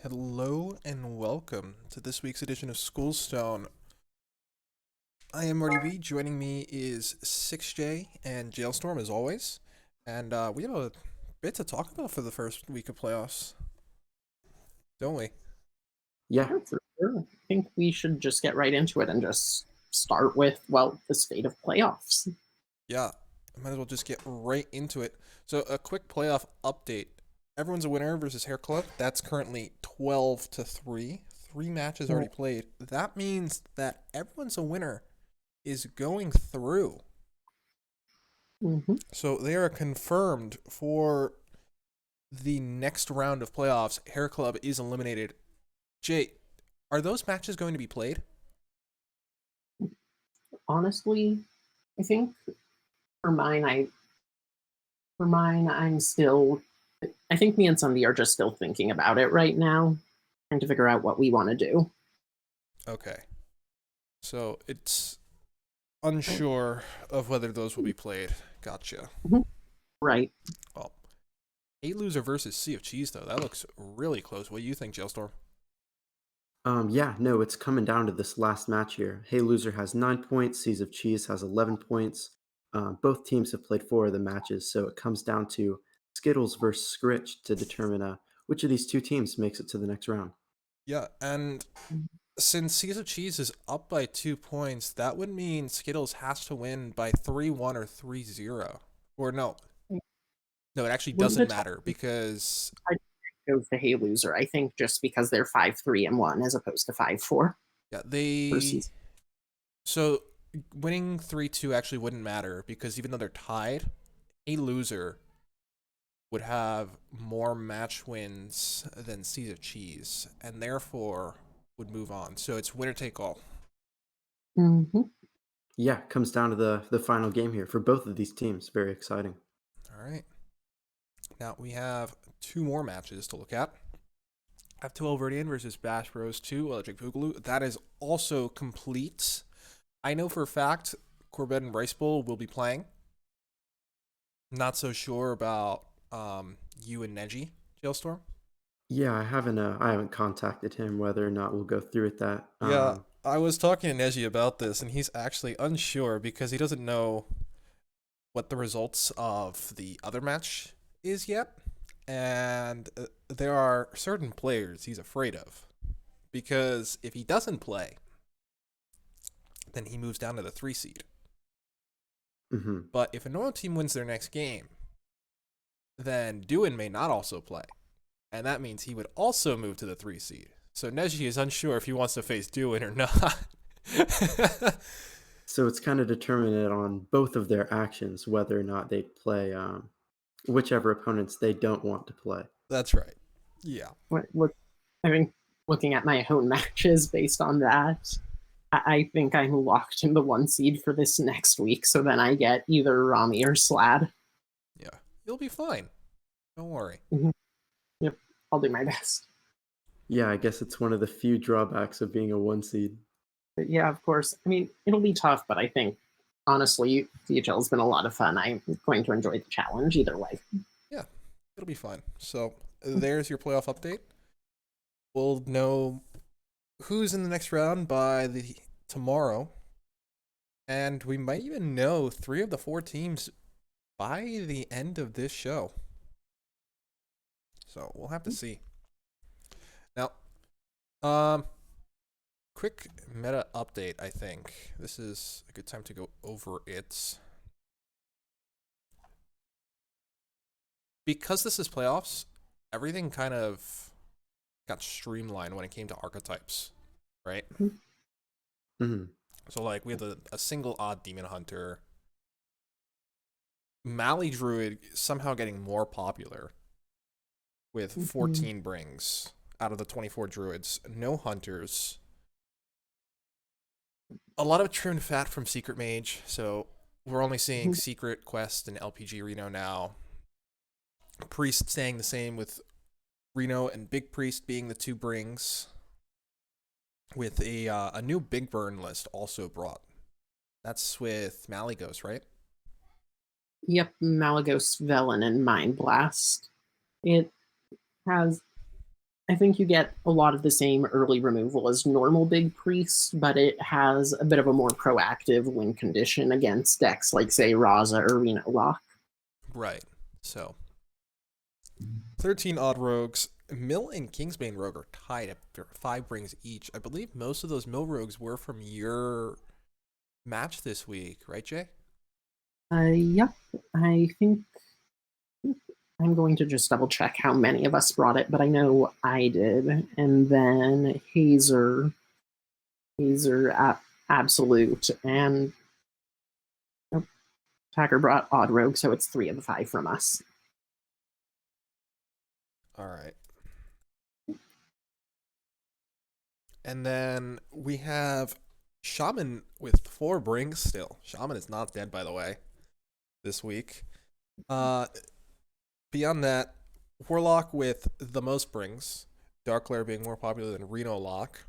Hello and welcome to this week's edition of Schoolstone. I am Marty B. Joining me is 6J and Jailstorm as always. And we have a bit to talk about for the first week of playoffs, don't we? Yeah, for sure. I think we should just get right into it and just start with, well, the state of playoffs. Yeah, might as well just get right into it. So, a quick playoff update. Everyone's a winner versus Hair Club. That's currently 12 to 3. Three matches already played. That means that everyone's a winner is going through. Mm-hmm. So they are confirmed for the next round of playoffs. Hair Club is eliminated. Jay, are those matches going to be played? Honestly, I think for mine, I'm still. I think me and Sunday are just still thinking about it right now, trying to figure out what we want to do. Okay. So it's unsure of whether those will be played. Gotcha. Mhm. Right. Well, 8 loser versus Sea of Cheese, though. That looks really close. What do you think, Jailstorm? Yeah, no, it's coming down to this last match here. Hey Loser has 9 points, Seas of Cheese has 11 points. Both teams have played 4 of the matches, so it comes down to Skittles versus Scritch to determine which of these two teams makes it to the next round. Yeah, and since Seas of Cheese is up by 2 points, that would mean Skittles has to win by 3-1 or 3-0. Or no, no, it actually Would the doesn't top matter because go for Hey Loser? I think just because they're 5-3-1 as opposed to 5-4 yeah, for they season. so winning 3-2 actually wouldn't matter because even though they're tied, a loser would have more match wins than Seas of Cheese and therefore would move on. So it's winner take all. Mm-hmm. Yeah, it comes down to the final game here for both of these teams. Very exciting. All right. Now we have two more matches to look at. F12 Verdian versus Bash Bros 2 Electric Boogaloo. That is also complete. I know for a fact Corbett and Rice Bowl will be playing. Not so sure about you and Neji, Jailstorm. Yeah, I haven't contacted him whether or not we'll go through with that. Yeah, I was talking to Neji about this, and he's actually unsure because he doesn't know what the results of the other match is yet. And there are certain players he's afraid of. Because if he doesn't play, then he moves down to the 3 seed. hmm But if a normal team wins their next game, then Duin may not also play. And that means he would also move to the 3 seed. So Neji is unsure if he wants to face Duin or not. So it's kind of determined on both of their actions whether or not they play whichever opponents they don't want to play. That's right. Yeah. Look, I think looking at my own matches based on that, I think I'm locked in the 1 seed for this next week. So then I get either Rami or Slad. Yeah. You'll be fine. Don't worry. Mm-hmm. Yep, I'll do my best. Yeah, I guess it's one of the few drawbacks of being a 1 seed. But yeah, of course. I mean, it'll be tough, but I think honestly, DHL has been a lot of fun. I'm going to enjoy the challenge either way. Yeah. It'll be fine. So there's your playoff update. We'll know who's in the next round by the tomorrow. And we might even know 3 of the 4 teams by the end of this show. So we'll have to see. Now, quick meta update, I think. This is a good time to go over it. Because this is playoffs, everything kind of got streamlined when it came to archetypes, right? hmm So, like, we had a single odd demon hunter. Mally Druid somehow getting more popular with 14 brings out of the 24 druids. No hunters. A lot of trimmed fat from Secret Mage, so we're only seeing Secret, Quest, and LPG Reno now. Priest staying the same with Reno and Big Priest being the 2 brings, with a new Big Burn list also brought. That's with Malygos, right? Yep, Malagos, Velen, and Mind Blast. It has I think you get a lot of the same early removal as normal Big Priest, but it has a bit of a more proactive win condition against decks like, say, Raza or Reno Lock. Right. So 13 odd rogues. Mill and Kingsbane Rogue are tied at 5 brings each. I believe most of those Mill Rogues were from your match this week, right, Jay? Yep. I think I'm going to just double check how many of us brought it, but I know I did. And then Absolute, and nope, Packer brought Odd Rogue, so it's 3 of the 5 from us. All right. And then we have Shaman with 4 brings still. Shaman is not dead, by the way, this week. Beyond that, Warlock with the most brings. Darklair being more popular than Reno Lock.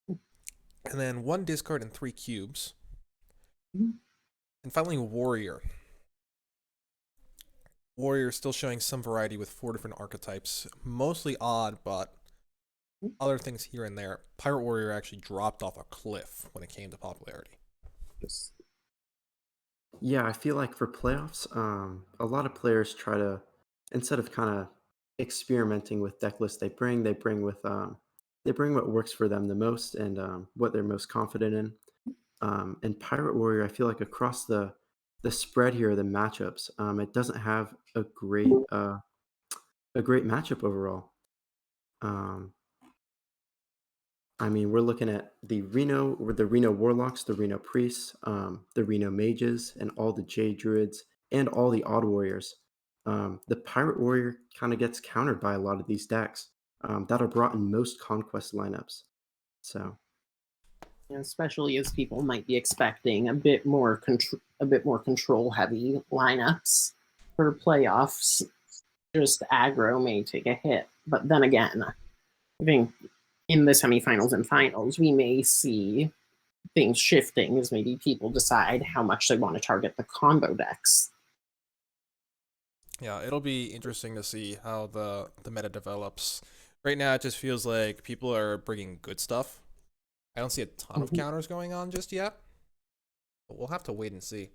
And then 1 discard and 3 cubes. And finally, Warrior. Warrior still showing some variety with 4 different archetypes. Mostly odd, but other things here and there. Pirate Warrior actually dropped off a cliff when it came to popularity. Yeah, I feel like for playoffs, a lot of players try to, instead of kind of experimenting with deck lists they bring what works for them the most and what they're most confident in. And Pirate Warrior, I feel like across the spread here, the matchups, it doesn't have a great matchup overall. Um, I mean, we're looking at the Reno Warlocks, the Reno Priests, the Reno Mages, and all the Jade Druids, and all the Odd Warriors. The Pirate Warrior kind of gets countered by a lot of these decks that are brought in most Conquest lineups. So, Especially as people might be expecting a bit more control heavy lineups for playoffs. Just aggro may take a hit, but then again, I think in the semifinals and finals we may see things shifting as maybe people decide how much they want to target the combo decks. Yeah, it'll be interesting to see how the meta develops. Right now, it just feels like people are bringing good stuff. I don't see a ton of counters going on just yet, but we'll have to wait and see.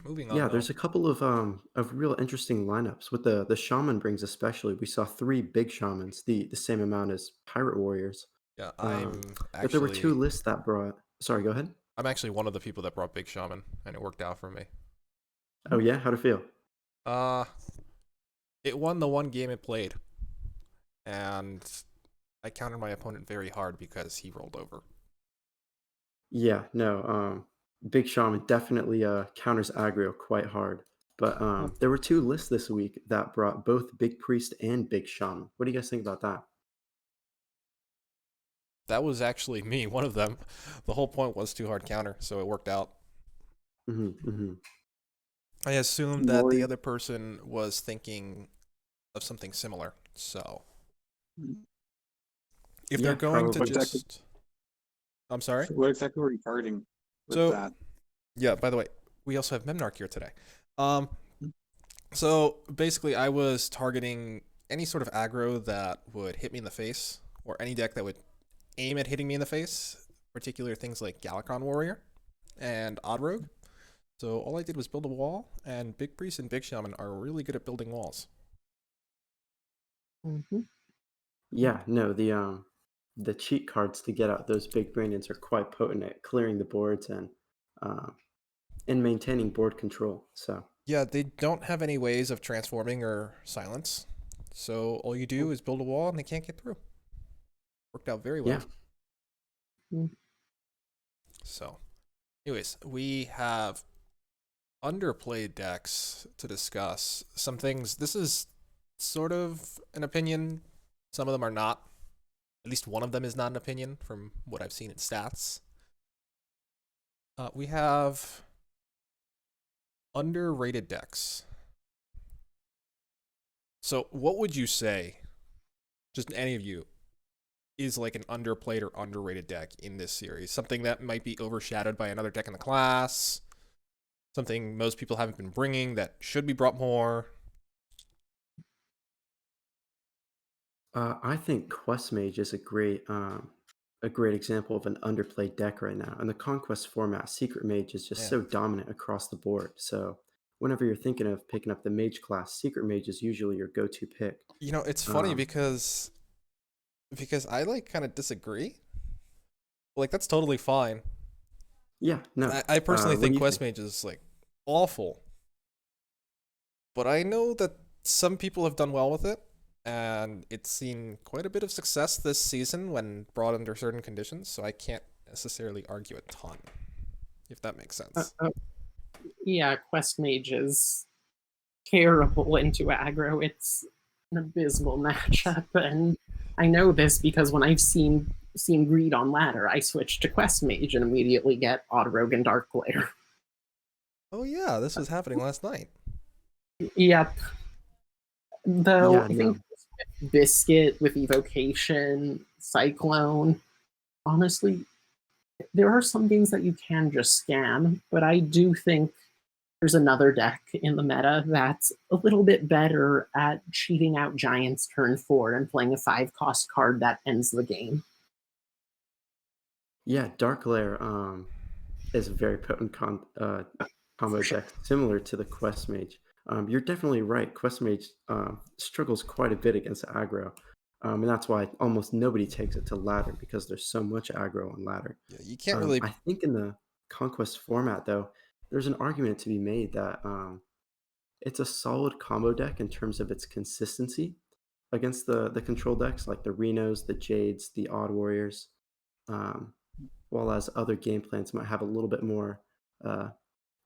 Moving on, yeah, though. there's a couple of real interesting lineups with the Shaman brings especially. We saw 3 big Shamans, the same amount as Pirate Warriors. Yeah, But there were 2 lists that brought. Sorry, go ahead. I'm actually one of the people that brought Big Shaman, and it worked out for me. Oh yeah, how'd it feel? Uh, it won the one game it played, and I countered my opponent very hard because he rolled over. Yeah, no, Big Shaman definitely counters aggro quite hard. But there were 2 lists this week that brought both Big Priest and Big Shaman. What do you guys think about that? That was actually me, one of them. The whole point was too hard counter, so it worked out. I assumed that the other person was thinking of something similar, so if they're going to just... I'm sorry? What exactly were you targeting with that? Yeah, by the way, we also have Memnarch here today. So basically, I was targeting any sort of aggro that would hit me in the face, or any deck that would aim at hitting me in the face, particular things like Galakron Warrior and Odd Rogue. So all I did was build a wall, and Big Priest and Big Shaman are really good at building walls. Yeah, no, the cheat cards to get out those big Brandons are quite potent at clearing the boards and maintaining board control. So Yeah, they don't have any ways of transforming or silence. So all you do is build a wall and they can't get through. Worked out very well. Yeah. So, anyways, we have underplayed decks to discuss. Some things, this is sort of an opinion. Some of them are not. At least one of them is not an opinion from what I've seen in stats. We have underrated decks. So what would you say, just any of you, is like an underplayed or underrated deck in this series? Something that might be overshadowed by another deck in the class? Something most people haven't been bringing that should be brought more? I think Quest Mage is a great example of an underplayed deck right now. In the Conquest format, Secret Mage is just Yeah. so dominant across the board. So whenever you're thinking of picking up the Mage class, Secret Mage is usually your go-to pick. It's funny Um, because I like kind of disagree. Like that's totally fine. yeah, no. I personally What do think you Quest think? Mage is like awful, but I know that some people have done well with it, and it's seen quite a bit of success this season when brought under certain conditions. So I can't necessarily argue a ton, if that makes Uh, sense. uh, yeah, Quest Mage is terrible into aggro. It's an abysmal matchup, and I know this because when I've seen Greed on ladder, I switch to Quest Mage and immediately get Auto Rogue and Dark Glare. Oh yeah, this was happening last night. Yep. Though Yeah, I no. think Biscuit with Evocation, Cyclone, honestly, there are some games that you can just scam, but I do think there's another deck in the meta that's a little bit better at cheating out Giants turn 4 and playing a 5 cost card that ends the game. Yeah, Dark Lair is a very potent For combo sure. deck, similar to the Quest Mage. You're definitely right. Quest Mage struggles quite a bit against aggro, and that's why almost nobody takes it to ladder because there's so much aggro on ladder. Yeah, you can't really. I think in the Conquest format, though, there's an argument to be made that it's a solid combo deck in terms of its consistency against the control decks like the Renos, the Jades, the Odd Warriors. Um, while as other game plans might have a little bit more uh,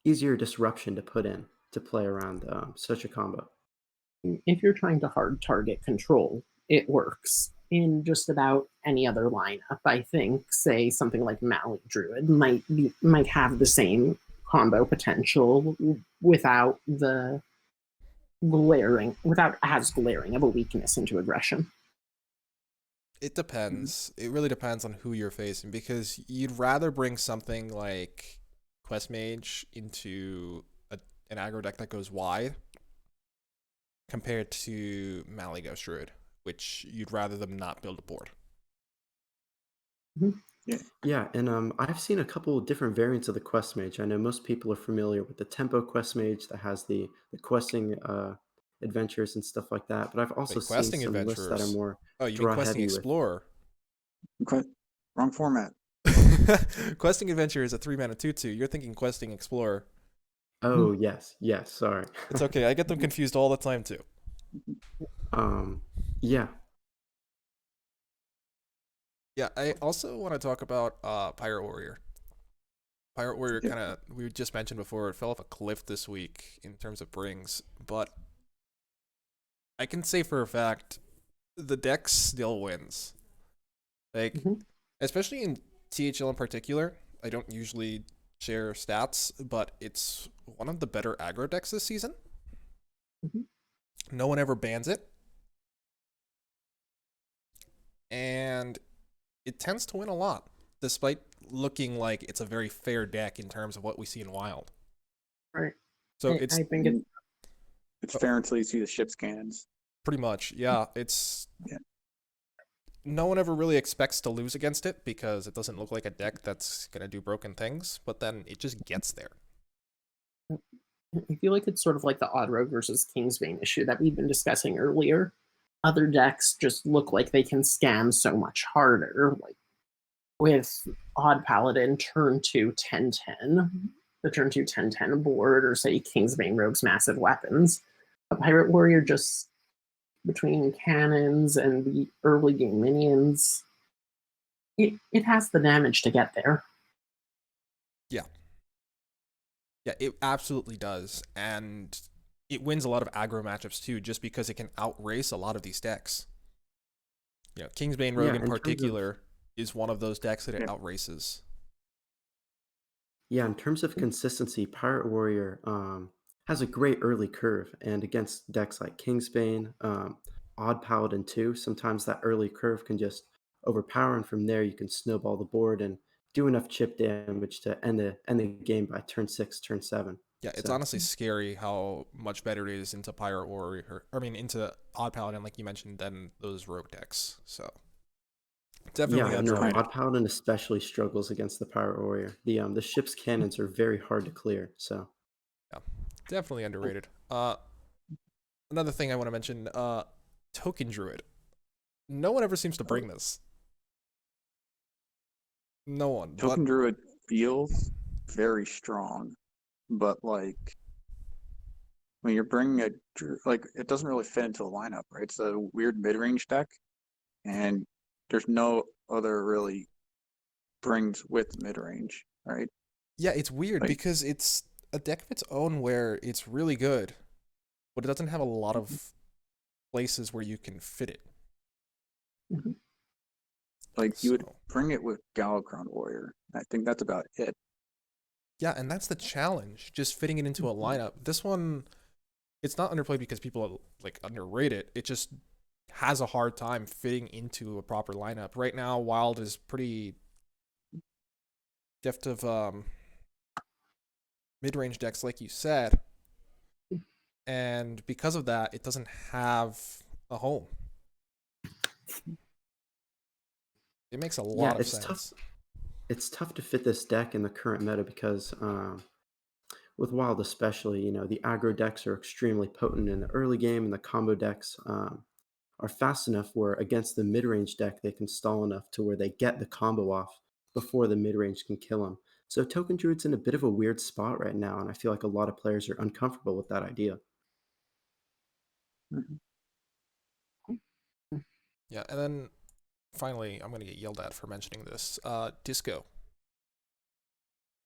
easier disruption to put in to play around such a combo. If you're trying to hard target control, it works. In just about any other lineup, I think, say something like Malik Druid might have the same combo potential without as glaring of a weakness into aggression. It depends. It really depends on who you're facing because you'd rather bring something like Quest Mage into an aggro deck that goes wide compared to Malygos Druid, which you'd rather them not build a board. Yeah, and I've seen a couple of different variants of the Quest Mage. I know most people are familiar with the Tempo Quest Mage that has the questing adventures and stuff like that. But I've also Wait, seen Questing some lists that are Adventurers. more Oh, you mean draw Questing heavy with. Explorer? Okay. Wrong format. Questing Adventure is a 3-mana 2/2. You're thinking Questing Explorer. Oh yes, yes. Sorry. It's okay. I get them confused all the time too. um, yeah, Yeah, I also want to talk about Pirate Warrior. Pirate Warrior Yeah. kind of, we just mentioned before, it fell off a cliff this week in terms of brings, but I can say for a fact the deck still wins. Like, Mhm. especially in THL in particular, I don't usually share stats, but it's one of the better aggro decks this season. Mhm. No one ever bans it. And it tends to win a lot, despite looking like it's a very fair deck in terms of what we see in Wild. Right. So I, it's I think it's It's fair until you see the ship scans. pretty much, yeah, it's Yeah. no one ever really expects to lose against it because it doesn't look like a deck that's going to do broken things, but then it just gets there. I feel like it's sort of like the Odd Rogue versus Kingsbane issue that we've been discussing earlier. Other decks just look like they can scam so much harder. Like with Odd Paladin turn 2 10/10, the turn 2 10/10 board, or say Kingsbane Rogue's Massive Weapons. A Pirate Warrior just between cannons and the early game minions, it has the damage to get there. Yeah. Yeah, it absolutely does. And it wins a lot of aggro matchups too, just because it can outrace a lot of these decks. Kingsbane Rogue yeah. in In terms of particular is one of those decks that it Yeah. outraces. Yeah, in terms of consistency, Pirate Warrior has a great early curve, and against decks like Kingsbane, Odd Paladin too, sometimes that early curve can just overpower, and from there you can snowball the board and do enough chip damage to end the game by turn 6, turn 7. Yeah, it's So honestly scary how much better it is into Pirate Warrior. I mean, into Odd Paladin, like you mentioned, than those rogue decks. So definitely yeah, no, underrated. Odd Paladin especially struggles against the Pirate Warrior. The ship's cannons are very hard to clear. So Yeah, definitely underrated. Another thing I want to mention, Token Druid. No one ever seems to bring this. No one. But Token Druid feels very strong, but like when you're bringing like it doesn't really fit into the lineup, right? It's a weird mid-range deck, and there's no other really brings with mid-range, right? yeah, it's weird Like because it's a deck of its own where it's really good, but it doesn't have a lot of places where you can fit it. Mhm. like you would So bring it with Galakrond Warrior. I think that's about it. yeah, and that's the challenge, just fitting it into a lineup. This one, it's not underplayed because people like underrate it. It just has a hard time fitting into a proper lineup. Right now, Wild is pretty deft of mid-range decks, like you said, and because of that, it doesn't have a home. It makes a yeah, lot of it's tough. sense. It's tough to fit this deck in the current meta because with Wild especially, the aggro decks are extremely potent in the early game, and the combo decks are fast enough where against the mid-range deck they can stall enough to where they get the combo off before the mid-range can kill them. So Token Druid's in a bit of a weird spot right now, and I feel like a lot of players are uncomfortable with that idea. Mhm. Yeah, and then finally, I'm gonna get yelled at for mentioning this. Disco.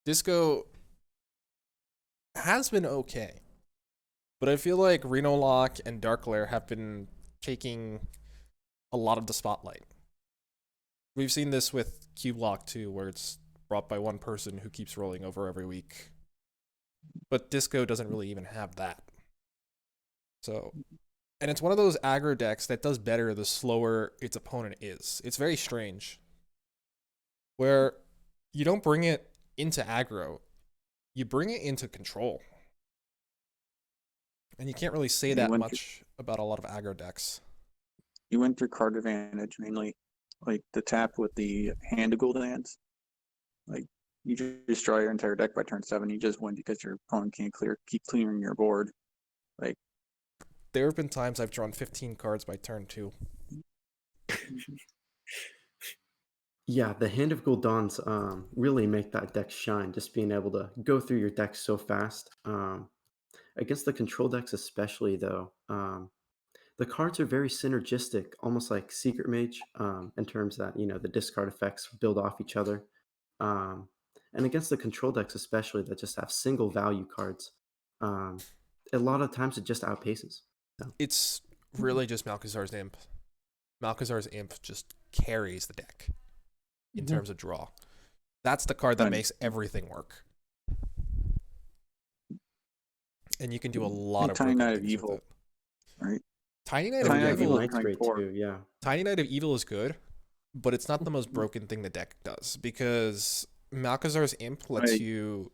Disco has been okay, but I feel like Reno Lock and Dark Lair have been taking a lot of the spotlight. We've seen this with Cube Lock too, where it's brought by one person who keeps rolling over every week. But Disco doesn't really even have that. So, and it's one of those aggro decks that does better the slower its opponent is. It's very strange. Where you don't bring it into aggro, you bring it into control. And you can't really say Yeah, you that went through, much about a lot of aggro decks. you went through card advantage mainly, like the tap with the hand to Gul'dans. Like you just destroy your entire deck by turn 7. You just win because your opponent can't keep clearing your board. Like There have been times I've drawn 15 cards by turn 2. Yeah, the Hand of Gul'dans really make that deck shine, just being able to go through your deck so fast. Against the control decks especially though, the cards are very synergistic, almost like Secret Mage, in terms that the discard effects build off each other. Um, and against the control decks, especially that just have single value cards, um, a lot of times it just outpaces. So, It's really just Malchezaar's Imp. Malchezaar's Imp just carries the deck in Mhm. terms of draw. That's the card that and makes everything work. And you can do a I lot think of Tiny broken Knight of things with Evil, it. right? Tiny Knight oh of Tiny yeah, Knight of Evil is Evil, Ignite's turning great 4. too. Yeah, Tiny Knight of Evil is good, but it's not the most broken thing the deck does because Malchezaar's Imp lets Like you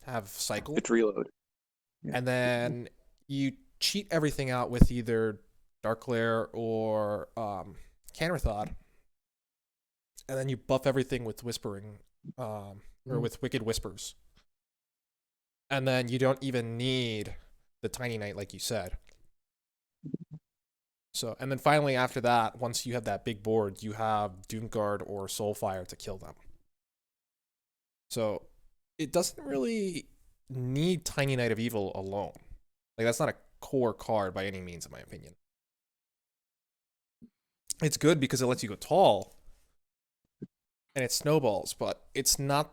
have cycle, it's reload. Yeah. and then you cheat everything out with either Dark Lair or Canrathod, and then you buff everything with Whispering, or with Wicked Whispers, and then you don't even need the Tiny Knight like you said. So, and then finally after that, once you have that big board, you have Doomguard or Soulfire to kill them. So, it doesn't really need Tiny Knight of Evil alone. Like that's not a core card by any means, in my opinion. It's good because it lets you go tall and it snowballs, but it's not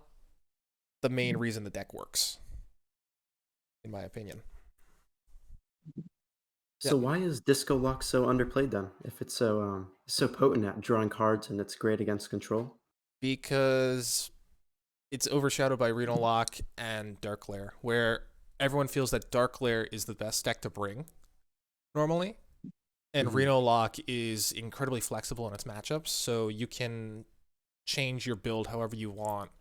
the main reason the deck works, in my opinion. Yeah, so why is Disco Lock so underplayed then? If it's so potent at drawing cards and it's great against control. because it's overshadowed by Reno Lock and Dark Lair, where everyone feels that Dark Lair is the best deck to bring normally, and Mhm. Reno Lock is incredibly flexible in its matchups, so you can change your build however you want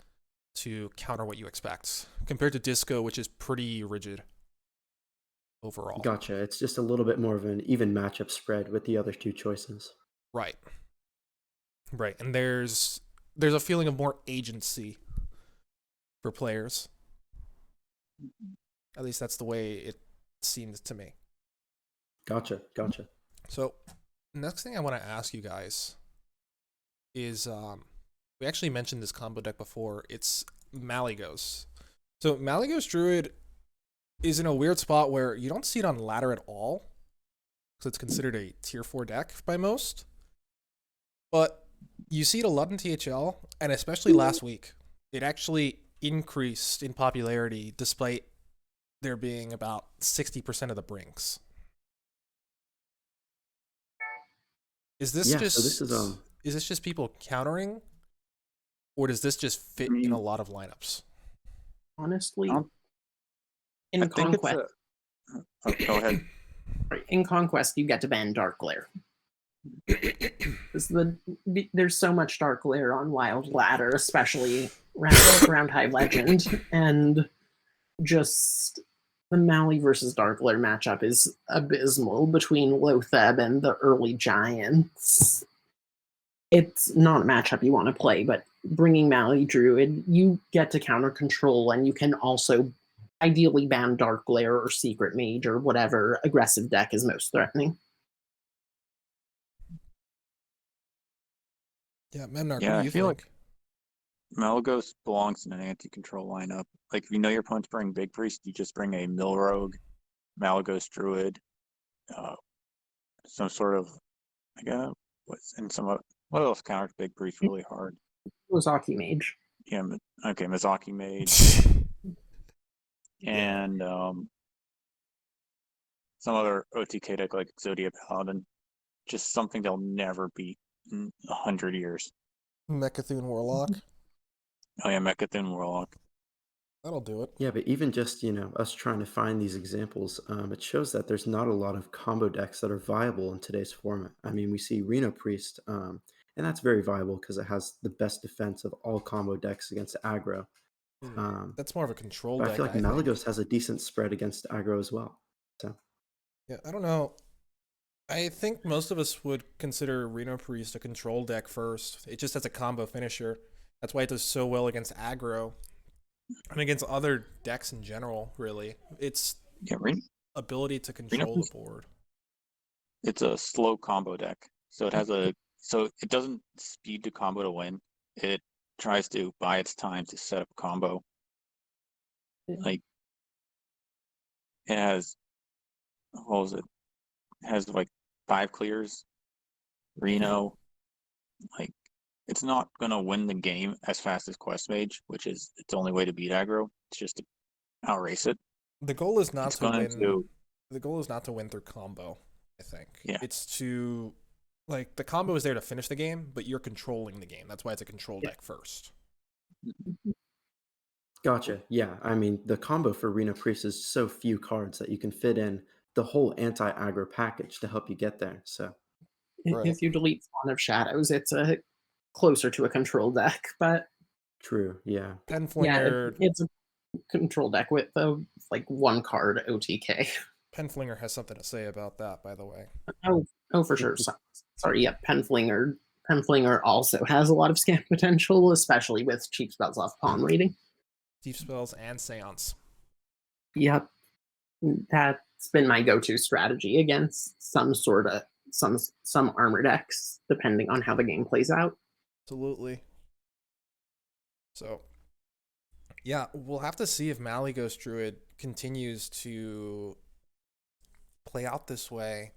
to counter what you expect, compared to Disco, which is pretty rigid overall. Gotcha. It's just a little bit more of an even matchup spread with the other two choices. Right. Right. And there's a feeling of more agency for players. At least that's the way it seems to me. Gotcha. So, next thing I want to ask you guys is we actually mentioned this combo deck before. It's Malygos. So, Malygos Druid is in a weird spot where you don't see it on ladder at all, because it's considered a tier 4 deck by most. But you see it a lot in THL, and especially last week. It actually increased in popularity despite there being about 60% of the brinks. Is this just So this is this just people countering, or does this just fit in a lot of lineups? Honestly, I in think it's Conquest, go ahead. in Conquest, you get to ban Dark Glare. There's so much Dark Glare on Wild Ladder, especially around High Legend, and just the Mali versus Dark Glare matchup is abysmal between Lotheb and the early Giants. It's not a matchup you want to play, but bringing Mali Druid, you get to counter control, and you can also ideally ban Dark Glare or Secret Mage or whatever aggressive deck is most threatening. Yeah, Memnarch, Yeah, what I do you feel think? Malygos belongs in an anti-control lineup. Like if you know your opponent's bringing Big Priest, you just bring a Mill Rogue, Malygos Druid, some sort of what else counters Big Priest really hard? Ozaki Mage. Yeah, okay, Mizaki Mage and some other OTK deck like Exodia Paladin. Just something they'll never beat in 100 years. Mechathune Warlock. Oh yeah, Mechathune Warlock. That'll do it. Yeah, but even just, us trying to find these examples, it shows that there's not a lot of combo decks that are viable in today's format. I mean, we see Reno Priest, and that's very viable because it has the best defense of all combo decks against aggro. That's more of a control But deck, I feel like I think. Malygos has a decent spread against aggro as well. So Yeah, I don't know. I think most of us would consider Reno Priest a control deck first. It just has a combo finisher. That's why it does so well against aggro and against other decks in general, really. Its Yeah, ability to control the board. it's a slow combo deck. So it doesn't speed to combo to win. It tries to buy its time to set up a combo. Like it has what was it? It has like 5 clears. Reno, like it's not gonna win the game as fast as Quest Mage, which is its only way to beat aggro. It's just to outrace it. The goal is not It's to going win. to The goal is not to win through combo, I think. Yeah. It's to, like, the combo is there to finish the game, but you're controlling the game. That's why it's a control deck first. Gotcha. Yeah, I mean, the combo for Reno Priest is so few cards that you can fit in the whole anti-aggro package to help you get there. So Right. If you delete Spawn of Shadows, it's a closer to a control deck, but true. Yeah. Penflinger, it's a control deck with like one card OTK. Penflinger has something to say about that, by the way. Oh, for sure. Sorry, yeah, Penflinger also has a lot of scam potential, especially with cheap spells off pawn rating. Deep spells and seance. Yep, that's been my go-to strategy against some armor decks, depending on how the game plays out. Absolutely. So, yeah, we'll have to see if Malygos Druid continues to play out this way.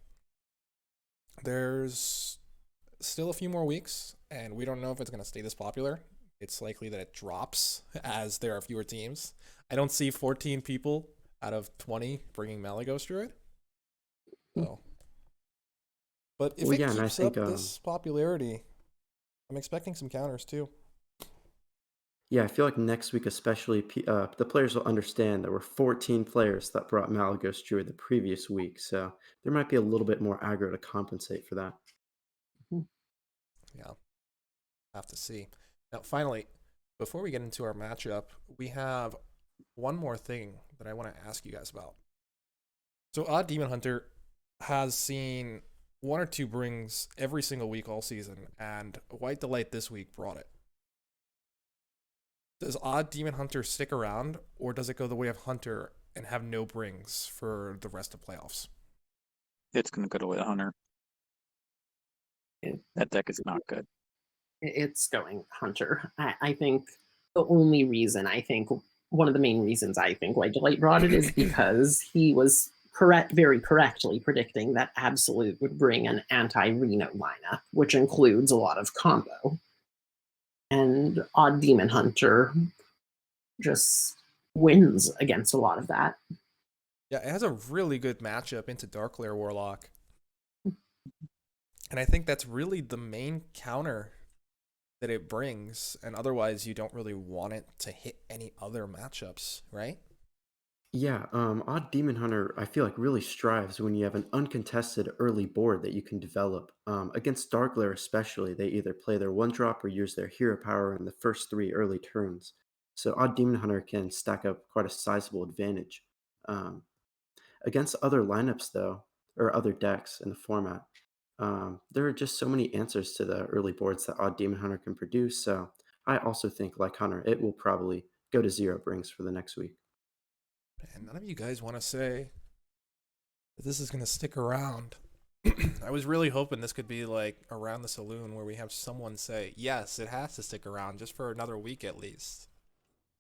There's still a few more weeks, and we don't know if it's going to stay this popular. It's likely that it drops as there are fewer teams. I don't see 14 people out of 20 bringing Malygos Druid. So, but if it keeps up this popularity, I'm expecting some counters too. Yeah, I feel like next week especially, the players will understand there were 14 players that brought Malygos Druid the previous week, so there might be a little bit more aggro to compensate for that. Yeah, have to see. Now, finally, before we get into our matchup, we have one more thing that I want to ask you guys about. So Odd Demon Hunter has seen one or two brings every single week all season, and White Delight this week brought it. Does Odd Demon Hunter stick around, or does it go the way of Hunter and have no brings for the rest of playoffs? It's gonna go to the Hunter. It- That deck is not good. It's going Hunter. I think the only reason one of the main reasons I think White Delight brought it is because he was very correctly predicting that Absolute would bring an anti-Reno lineup, which includes a lot of combo. And Odd Demon Hunter just wins against a lot of that. Yeah, it has a really good matchup into Darkglare Warlock. And I think that's really the main counter that it brings, and otherwise you don't really want it to hit any other matchups, right? Yeah, Odd Demon Hunter, I feel like really strives when you have an uncontested early board that you can develop. Against Darkglare especially, they either play their one drop or use their hero power in the first 3 early turns. So Odd Demon Hunter can stack up quite a sizable advantage. Um, Against other lineups, though, or other decks in the format, there are just so many answers to the early boards that Odd Demon Hunter can produce. So I also think, like Hunter, it will probably go to 0 brings for the next week. And none of you guys want to say that this is going to stick around. I was really hoping this could be like around the saloon where we have someone say, yes, it has to stick around just for another week at least.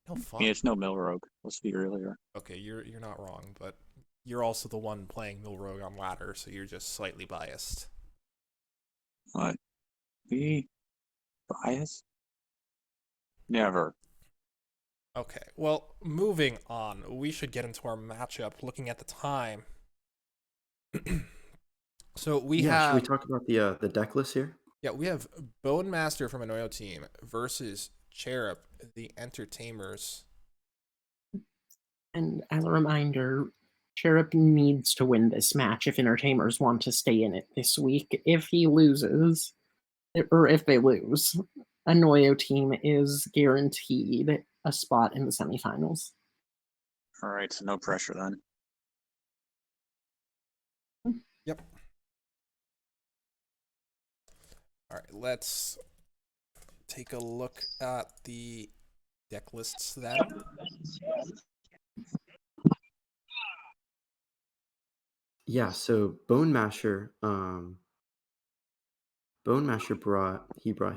No I fun. mean, it's no Milrogue. Let's be earlier. Okay, you're not wrong, but you're also the one playing Milrogue on ladder, so you're just slightly biased. What? Be biased? Never. Okay, well, moving on. We should get into our matchup. Looking at the time, so we Should we have talk about the deck list here? we have Bone Master from Anoyo team versus Cherub, the Entertainers. And as a reminder, Cherub needs to win this match if Entertainers want to stay in it this week. If he loses, or if they lose, Anoyo team is guaranteed a spot in the semifinals. All right, so no pressure then. Yep. All right, let's take a look at the deck lists then. Yeah, so Bone Masher brought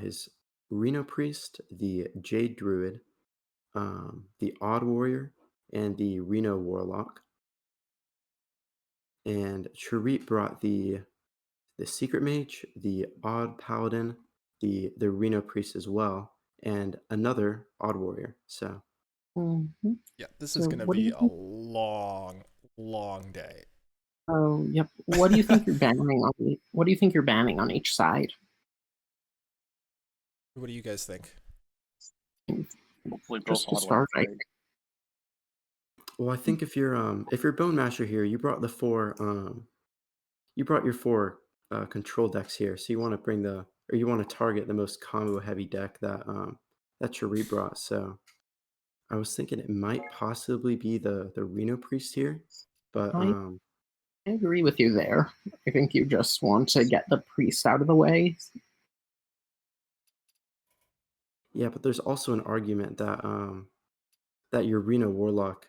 his Reno Priest, the Jade Druid, the Odd Warrior, and the Reno Warlock. And Charit brought the Secret Mage, the Odd Paladin, the Reno Priest as well, and another Odd Warrior. So Yeah, this is So going to what do be you a think? long day. Oh, yep. What do you think you're banning on? What do you think you're banning on each side? What do you guys think? Hopefully both Just to odd start, ones, right? well, I think if you're Bone Masher here, you brought your 4 control decks here. So you want to you want to target the most combo heavy deck that Charit brought. So I was thinking it might possibly be the Reno Priest here, but I agree with you there. I think you just want to get the priest out of the way. yeah, but there's also an argument that your Reno Warlock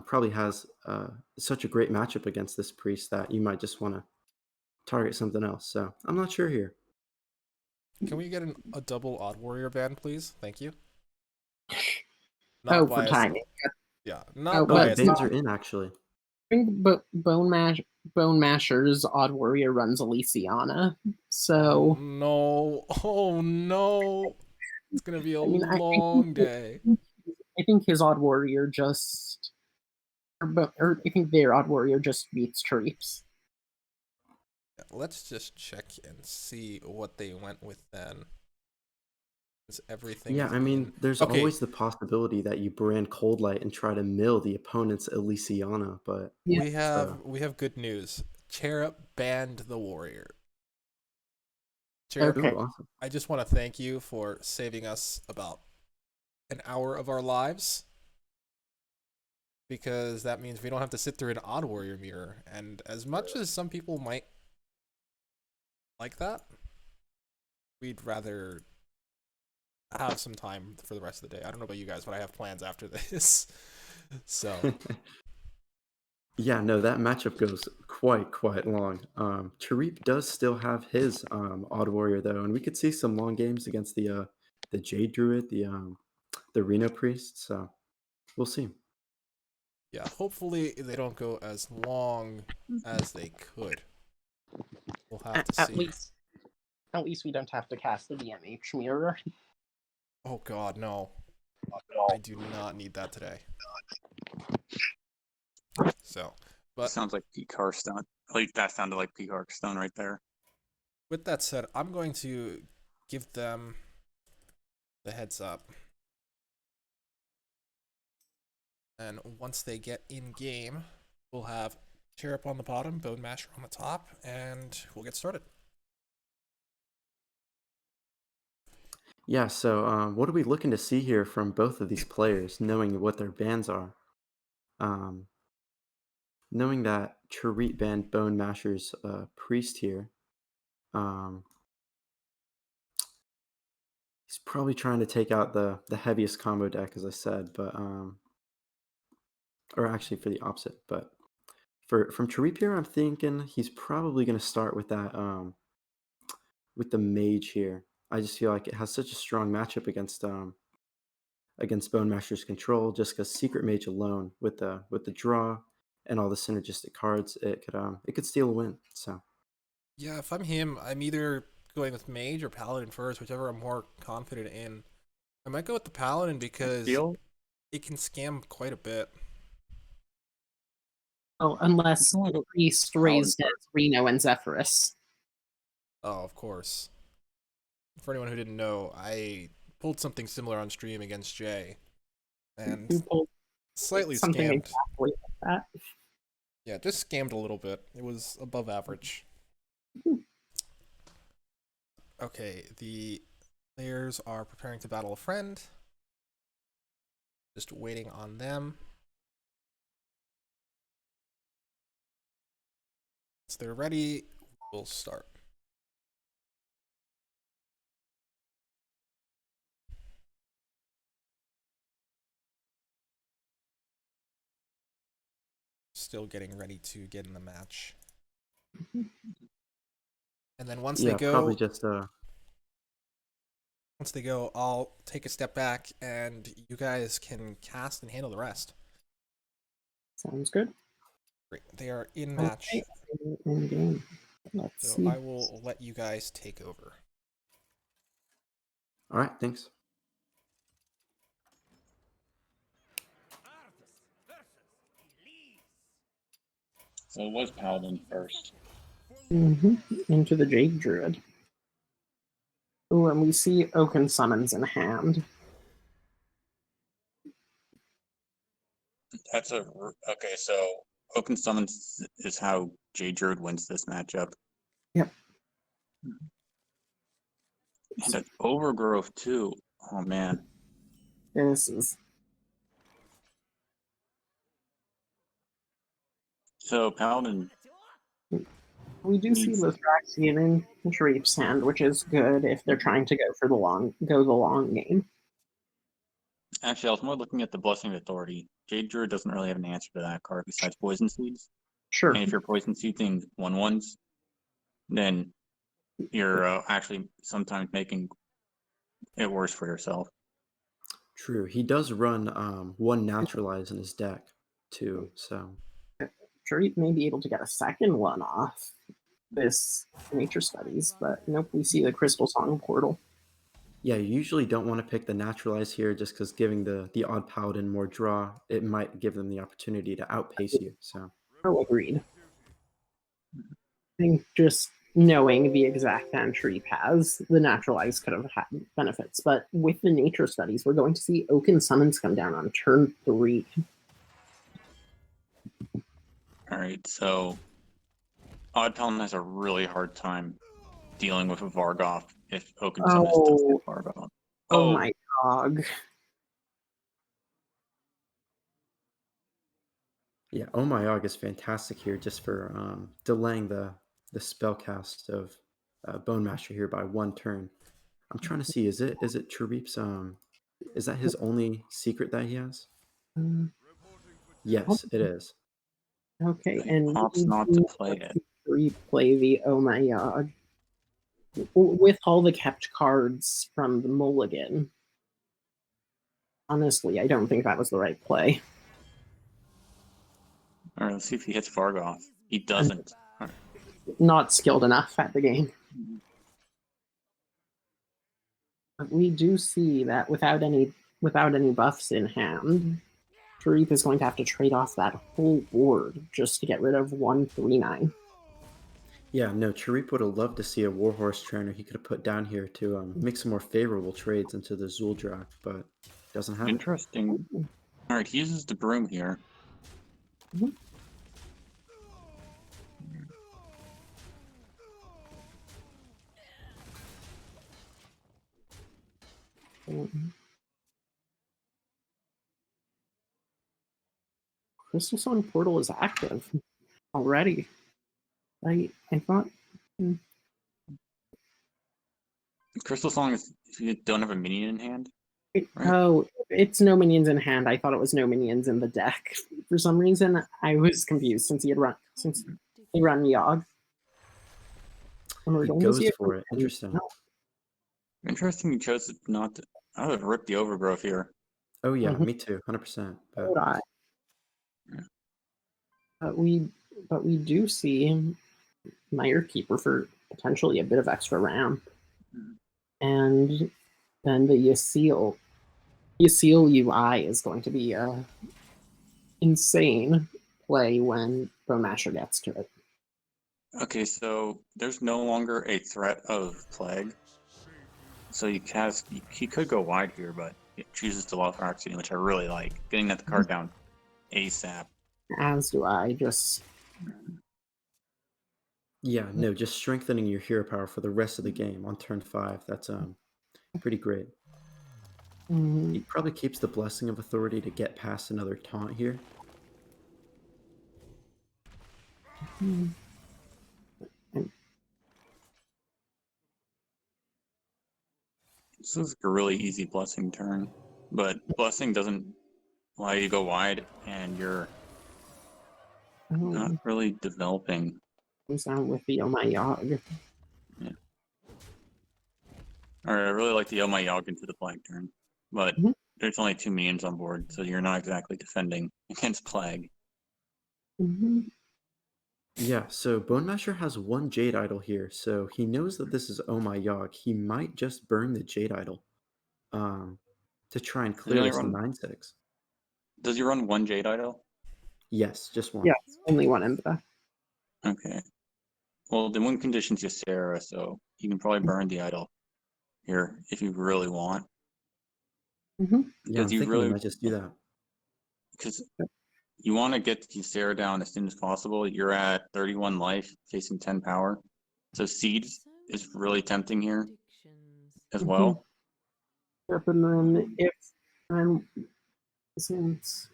probably has such a great matchup against this priest that you might just want to target something else. So I'm not sure here. Can we get a double Odd Warrior ban, please? Thank you. Oh, Not for biased. timing. Yeah, Oh, not Oh, the but biased. bans are in actually. I think Bone Masher's Odd Warrior runs Elysiana. Oh So no! Oh no! It's gonna be a I mean, long day. I think his Odd Warrior or I think their Odd Warrior just beats Treeps. Let's just check and see what they went with then. Because everything Yeah, is I mean, in. there's Okay, always the possibility that you brand Cold Light and try to mill the opponent's Elysiana, but Yeah. we have good news. Cherub banned the warrior. Cherub, Okay. ooh, awesome. I just want to thank you for saving us about an hour of our lives, because that means we don't have to sit through an Odd Warrior mirror. And as much as some people might like that, we'd rather have some time for the rest of the day. I don't know about you guys, but I have plans after this. So, Yeah, no, that matchup goes quite long. Tarif does still have his Odd Warrior though, and we could see some long games against the Jade Druid, the Reno Priest. So we'll see. yeah, hopefully they don't go as long as they could. We'll have to At see. least we don't have to cast the DMH mirror. Oh god, no. I do not need that today. So, but Sounds like peak Hearthstone. Like that sounded like peak Hearthstone right there. with that said, I'm going to give them the heads up. And once they get in game, we'll have Cherub on the bottom, Bone Masher on the top, and we'll get started. Yeah, so what are we looking to see here from both of these players, knowing what their bans are? Um, knowing that Charit banned Bone Masher's Priest here, um, he's probably trying to take out the heaviest combo deck, as I said, but or actually for the opposite. But from Charit here, I'm thinking he's probably going to start with that with the Mage here. I just feel like it has such a strong matchup against Bone Masher's control, just because Secret Mage alone with the draw and all the synergistic cards, it could steal a win. So Yeah, if I'm him, I'm either going with Mage or Paladin first, whichever I'm more confident in. I might go with the Paladin because Feel it can scam quite a bit. Oh, unless It's only the priest Paladin raised as Reno and Zephyrus. Oh, of course. For anyone who didn't know, I pulled something similar on stream against Jay, and You pulled slightly something scammed. exactly like that. Yeah, just scammed a little bit. It was above average. Okay, the players are preparing to battle a friend. Just waiting on them. Once they're ready, we'll start. Still getting ready to get in the match. And then once yeah, they go, probably just I'll take a step back and you guys can cast and handle the rest. Sounds good. Great. They are in match. Okay, in game. Let's So see. I will let you guys take over. all right. Thanks. so it was Paladin first. Into the Jade Druid. Ooh, and we see Oaken Summons in hand. That's a okay. So Oaken Summons is how Jade Druid wins this matchup. Yep. And an Overgrowth too. Oh man. This is So Paladin we do see needs Lithraxian in Sharif's hand, which is good if they're trying to go the long game. actually I was more looking at the Blessing of Authority. Jade Druid doesn't really have an answer to that card besides Poison Seeds. Sure. And if you're Poison Seeding 1/1s, then you're actually sometimes making it worse for yourself. True. He does run one Naturalize in his deck too. So Sharif may be able to get a second one off this nature studies, but nope, we see the Crystal Song portal. yeah, you usually don't want to pick the Naturalize here, just because giving the odd Paladin more draw, it might give them the opportunity to outpace you. So Oh, agreed. I think just knowing the exact hand Sharif has, the Naturalize could have had benefits, but with the nature studies, we're going to see Oaken Summons come down on turn 3. All right, so Odd Paladin has a really hard time dealing with a Vargoth if Oaken Summons doesn't Oh, get Vargoth. oh my god. Yeah, Oh My Og is fantastic here just for delaying the spell cast of Bone Masher here by 1 turn. I'm trying to see, is it Charip's is that his only secret that he has? Um, Yes, it is. okay, He and opts we not to do play it. replay the Oh My God with all the kept cards from the mulligan. Honestly, I don't think that was the right play. All right, let's see if he hits Vargoth. He I'm doesn't. All right. not skilled enough at the game. But we do see that without any buffs in hand, Sharif is going to have to trade off that whole board just to get rid of 139. Yeah, no, Charip would have loved to see a Warhorse trainer he could have put down here to make some more favorable trades into the Zul draft, but doesn't have it. Interesting. All right, he uses the broom here. Mhm. Crystal Sun Portal is active already. I thought. Crystal Song is if you don't have a minion in hand. Right. Oh, it's no minions in hand. I thought it was no minions in the deck. For some reason, I was confused since he run Yogg. And we're He going to see goes it for it. Interesting. Interesting he chose not to. I would have ripped the Overgrowth here. Oh yeah, Mhm. me too, 100%. Would I? Yeah. But we do see Mire Keeper for potentially a bit of extra ramp, Mhm. and then the Yasiel UI is going to be a insane play when Bone Masher gets to it. Okay, so there's no longer a threat of plague. So he could go wide here, but he chooses to Lost Oxygen, which I really like. Getting that card down ASAP. As do I. Just Yeah, no, just strengthening your hero power for the rest of the game on turn 5. That's pretty great. He probably keeps the Blessing of Authority to get past another taunt here. This is a really easy Blessing turn, but Blessing doesn't allow you to go wide, and you're not really developing. comes down with the Oh My Yogg. Yeah. All right, I really like the Oh My Yogg into the Plague turn, but Mhm. there's only 2 minions on board, so you're not exactly defending against Plague. Mhm. Yeah, so Bone Masher has 1 Jade Idol here, so he knows that this is Oh My Yogg. He might just burn the Jade Idol to try and Does he clear only this run? 9/6. Does he run 1 Jade Idol? Yes, just 1. Yes, only one in the Okay. Well, the win condition's Ysera, so you can probably burn the idol here if you really want. Mhm. Yeah, I'm Because you thinking he really, might just do that. because you want to get Ysera down as soon as possible. You're at 31 life, facing 10 power. So Seeds is really tempting here as well. Yep, and then if and since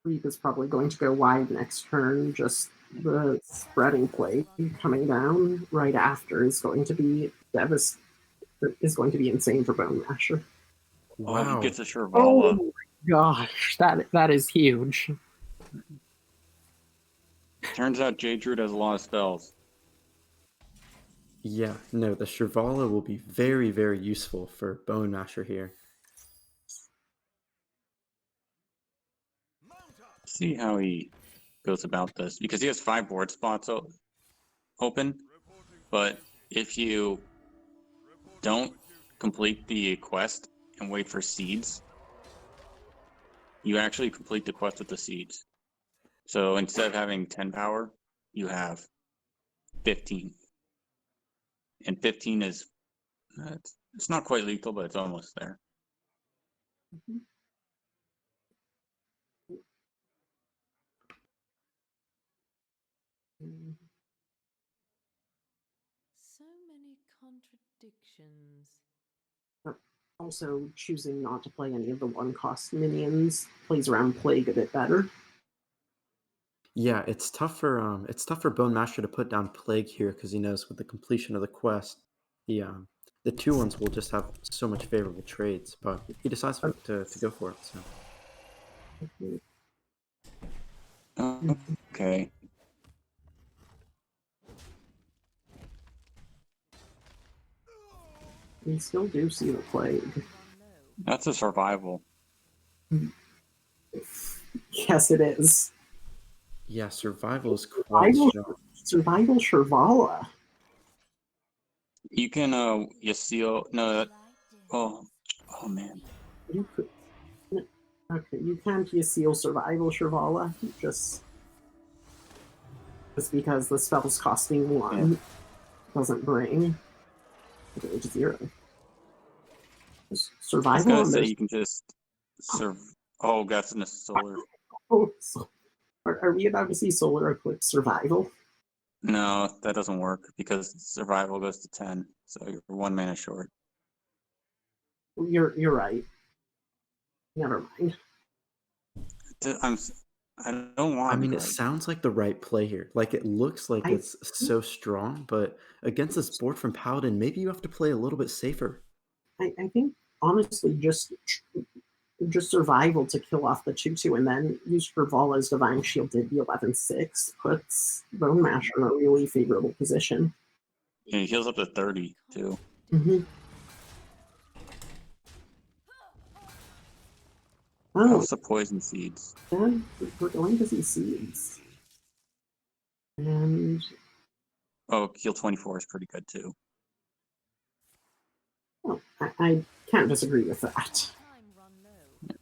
Reap is probably going to go wide next turn, just the spreading play coming down right after is going to be is going to be insane for Bone Masher. Oh, he Wow. gets a Shirvala. Oh my gosh, that is huge. Turns out J Druid has a lot of spells. Yeah, no, the Shrivala will be very, very useful for Bone Masher here. See how he goes about this because he has 5 board spots open. But if you don't complete the quest and wait for seeds, you actually complete the quest with the seeds. So instead of having 10 power, you have 15. And 15 is, it's not quite lethal, but it's almost there. So many contradictions. Also, choosing not to play any of the one-cost minions plays around Plague a bit better. Yeah, it's tough for Bone Master to put down Plague here because he knows with the completion of the quest, the 2-1s will just have so much favorable trades. But he decides to go for it. So Okay. We still do see the Plague. That's a survival. Yes, it is. yeah, survival is quite strong. Survival Shirvala. You can you seal oh man. You could. Okay, you can't use Seal Survival Shirvala just because the spell's costing 1 doesn't bring it to 0. I was Survival gonna on say those. you can just oh, that's in a solar. Oh, are we about to see Solar Eclipse Survival? No, that doesn't work because survival goes to 10, so you're 1 mana short. You're right. Never mind. I don't want I to be mean, it right. sounds like the right play here. Like it looks like it's so strong, but against this board from Paladin, maybe you have to play a little bit safer. I think honestly just survival to kill off the 2/2 and then use Shirvala's Divine Shield to the 11/6 puts Bone Masher in a really favorable position. Yeah, he heals up to 30 too. Mm-hmm. Oh, What's the poison seeds? and we're going to see seeds. And Oh, heal 24 is pretty good too. well, I can't disagree with that.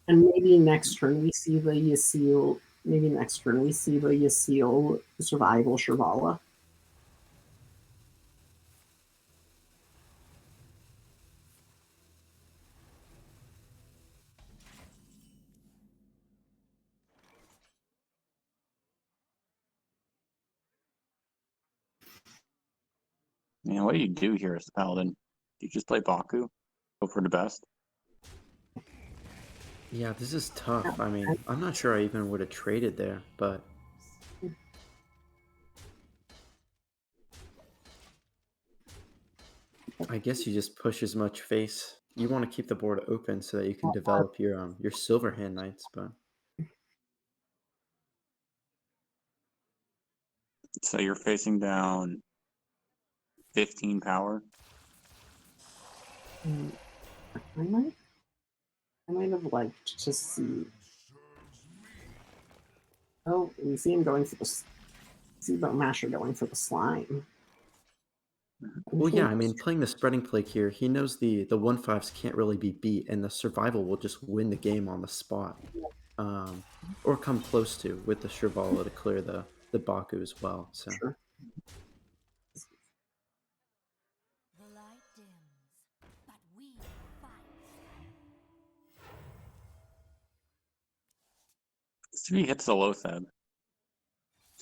And maybe next turn we see the Yasiel. Maybe next turn we see the Yasiel Survival Shirvala. Man, what do you do here as the Paladin? Do you just play Baku? Go for the best? Yeah, this is tough. I mean, I'm not sure I even would have traded there, but I guess you just push as much face. You want to keep the board open so that you can develop your silver hand knights, but So you're facing down 15 power. I might have liked to see. Oh, we see him going for the. See Bone Masher going for the slime. well, yeah. I mean, playing the spreading plague here, he knows the 1/5s can't really be beat, and the survival will just win the game on the spot, or come close to with the Shirvala to clear the Baku as well. So. Sure. The light dims, but we fight. So he hits the Lotheb.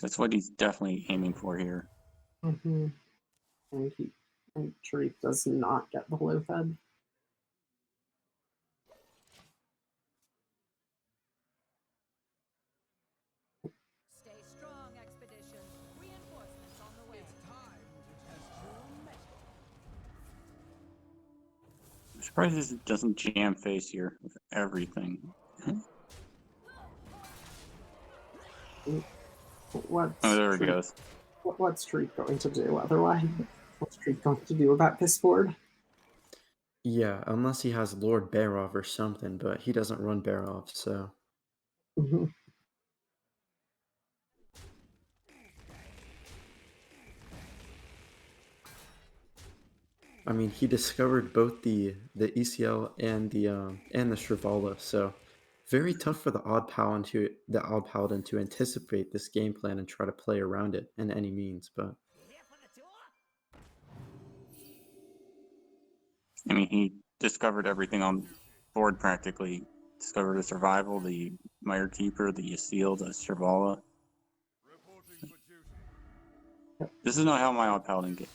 That's what he's definitely aiming for here. Mm-hmm. And Sharif does not get the low fed. Stay strong, expedition. Reinforcements on the way. It's time to test your metal. I'm surprised he doesn't jam face here with everything. What's Oh, there he Sharif, goes. what's Sharif going to do otherwise? What's Sharif going to do about this board? Yeah, unless he has Lord Barov or something, but he doesn't run Barov, so. Mm-hmm. I mean, he discovered both the ECL and the Shrivala, so very tough for the odd paladin to anticipate this game plan and try to play around it in any means. But I mean, he discovered everything on board practically. Discovered the survival, the Mire Keeper, the Yasiel, the Shirvala. This is not how my Odd Paladin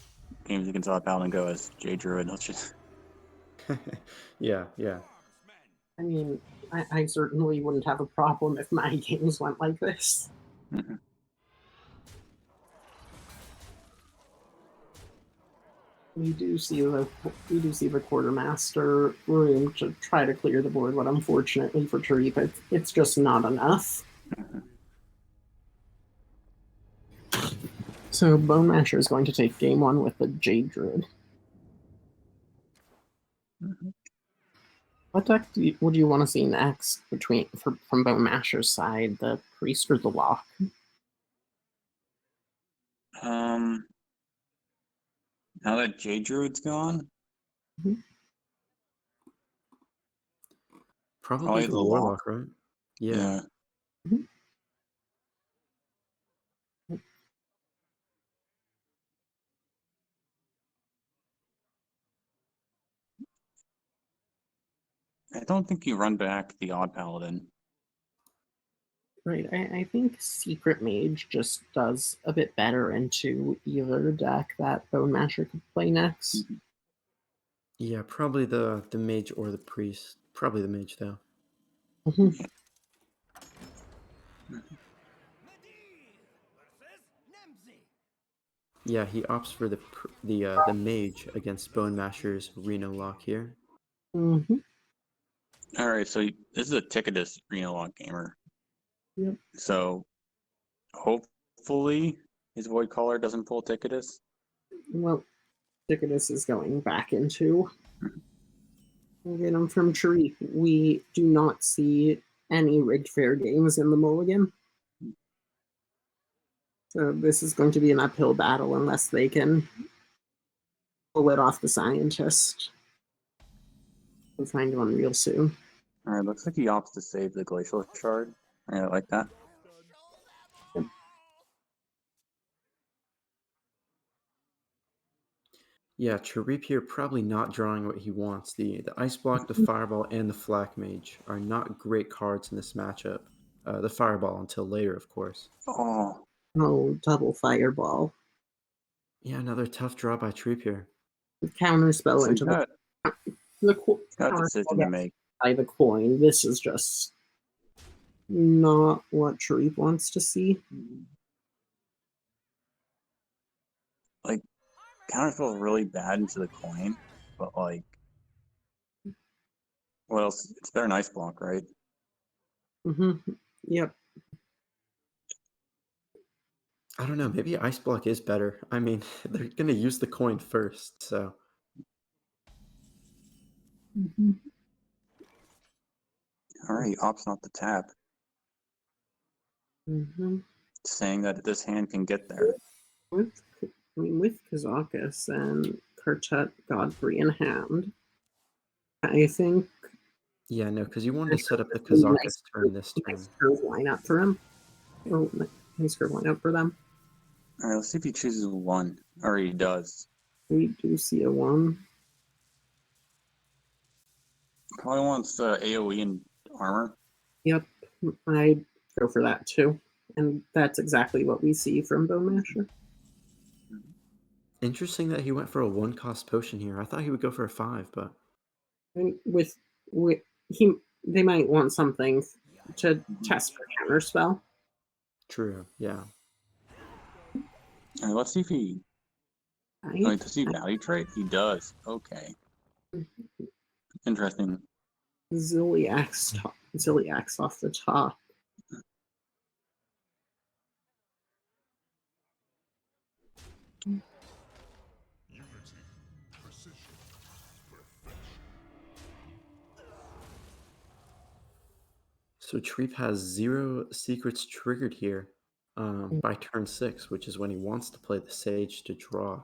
games against Odd Paladin go as J Druid. Let's just. Yeah, yeah. I mean, I certainly wouldn't have a problem if my games went like this. Mhm. We do see the quartermaster room to try to clear the board, but unfortunately for Tariq, it's just not enough. Mhm. So Bone Masher is going to take game one with the Jade Druid. Mhm. What deck would you want to see next from Bone Masher's side, the Priest or the Lock? Um, now that J Druid's gone, Probably probably the the lock. Warlock, right? Yeah. Yeah. I don't think you run back the Odd Paladin. Right, I think Secret Mage just does a bit better into either deck that Bone Masher could play next. Yeah, probably the mage or the priest. Probably the mage though. Mhm. Yeah, he opts for the mage against Bone Masher's Reno Lock here. Mhm. All right, so this is a Ticketus Reno Lock gamer. Yep. So hopefully his Void Caller doesn't pull Ticketus. Well, Ticketus is going back into. Again, I'm from Tariq. We do not see any rigged fair games in the Mulligan. So this is going to be an uphill battle unless they can pull it off the scientist. We'll find one real soon. All right, looks like he opts to save the Glacial Shard. I like that. Yeah, Charip here probably not drawing what he wants. The Ice Block, the Fireball, and the Flak Mage are not great cards in this matchup. The Fireball until later, of course. Oh, Oh, double fireball. Yeah, another tough draw by Charip here. Counter spell so he's into got the got a counter decision spell to gets make. by the coin. This is just not what Tariq wants to see. Like counterspell is really bad into the coin, but like, what else? It's better than Ice Block, right? Yep. I don't know, maybe Ice Block is better. I mean, they're going to use the coin first, so. All right, he opts not to tap, saying that this hand can get there. With Kazakus and Kartet, Godfrey in hand, I think Yeah, no, because you wanted to set up the nice, Kazakus turn this turn. nice curve lineup for him. Or nice curve lineup for them. All right, let's see if he chooses one, or he does. We do see a one. Probably wants AOE and armor. Yep, I'd go for that too. And that's exactly what we see from Bone Masher. Interesting that he went for a 1-cost potion here. I thought he would go for a 5, but. And with they might want something to test for counterspell. True, yeah. All right, let's see if he. Right? Does he value trade? He does. Okay. Interesting. Ziliax off the top. So Treep has 0 secrets triggered here by turn 6, which is when he wants to play the Sage to draw.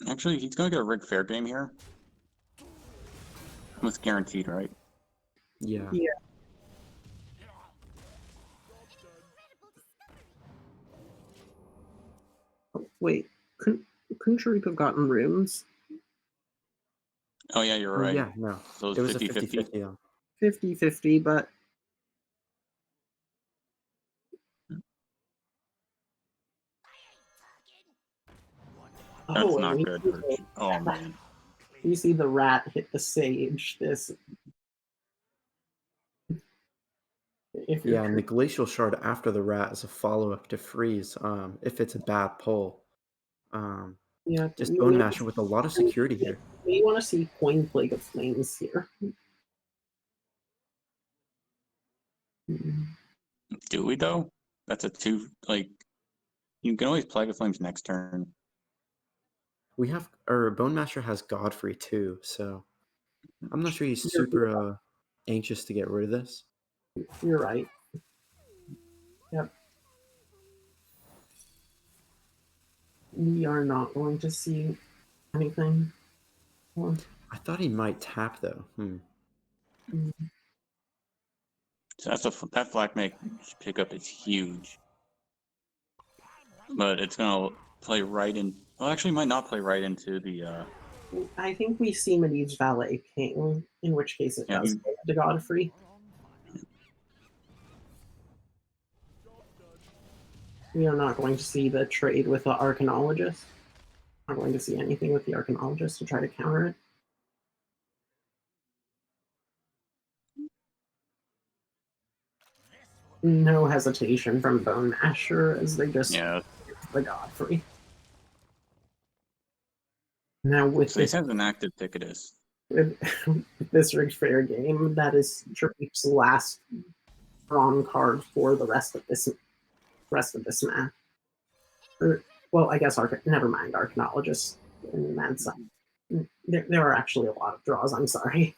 Actually, he's gonna get a Rig Fair game here. It's guaranteed, right? Yeah. Yeah. Oh, wait, couldn't Sharif have gotten runes? Oh yeah, you're Oh, right. yeah, no. So It was 50-50. a 50-50 though. 50-50, but That's and not we good. do Oh man. You see the rat hit the sage. If you're Yeah, and the Glacial Shard after the rat is a follow-up to Freeze, if it's a bad pull. yeah, Just you Bone may, Masher with a lot of security here. may want to see Coin Plague of Flames here. Do we though? That's a two. Like you can always Plague of Flames next turn. We have, or Bone Masher has Godfrey too, so I'm not sure he's You're, super anxious to get rid of this. you're right. Yep. We are not going to see anything. Well, I thought he might tap though. So that Flak Make pickup is huge, but it's gonna play right in. Well, actually, might not play right into the. I think we see Medivh's Valet King, in which case it Yeah, does go to Godfrey. We are not going to see the trade with the Arcanologist. Not going to see anything with the Arcanologist to try to counter it. No hesitation from Bone Masher as they just Yeah. the Godfrey. Now with So he this has an active Ticketus. with this rigged fair game, that is Trip's last drawn card for the rest of this match. Well, I guess never mind Arcanologist in that side. There are actually a lot of draws. I'm sorry.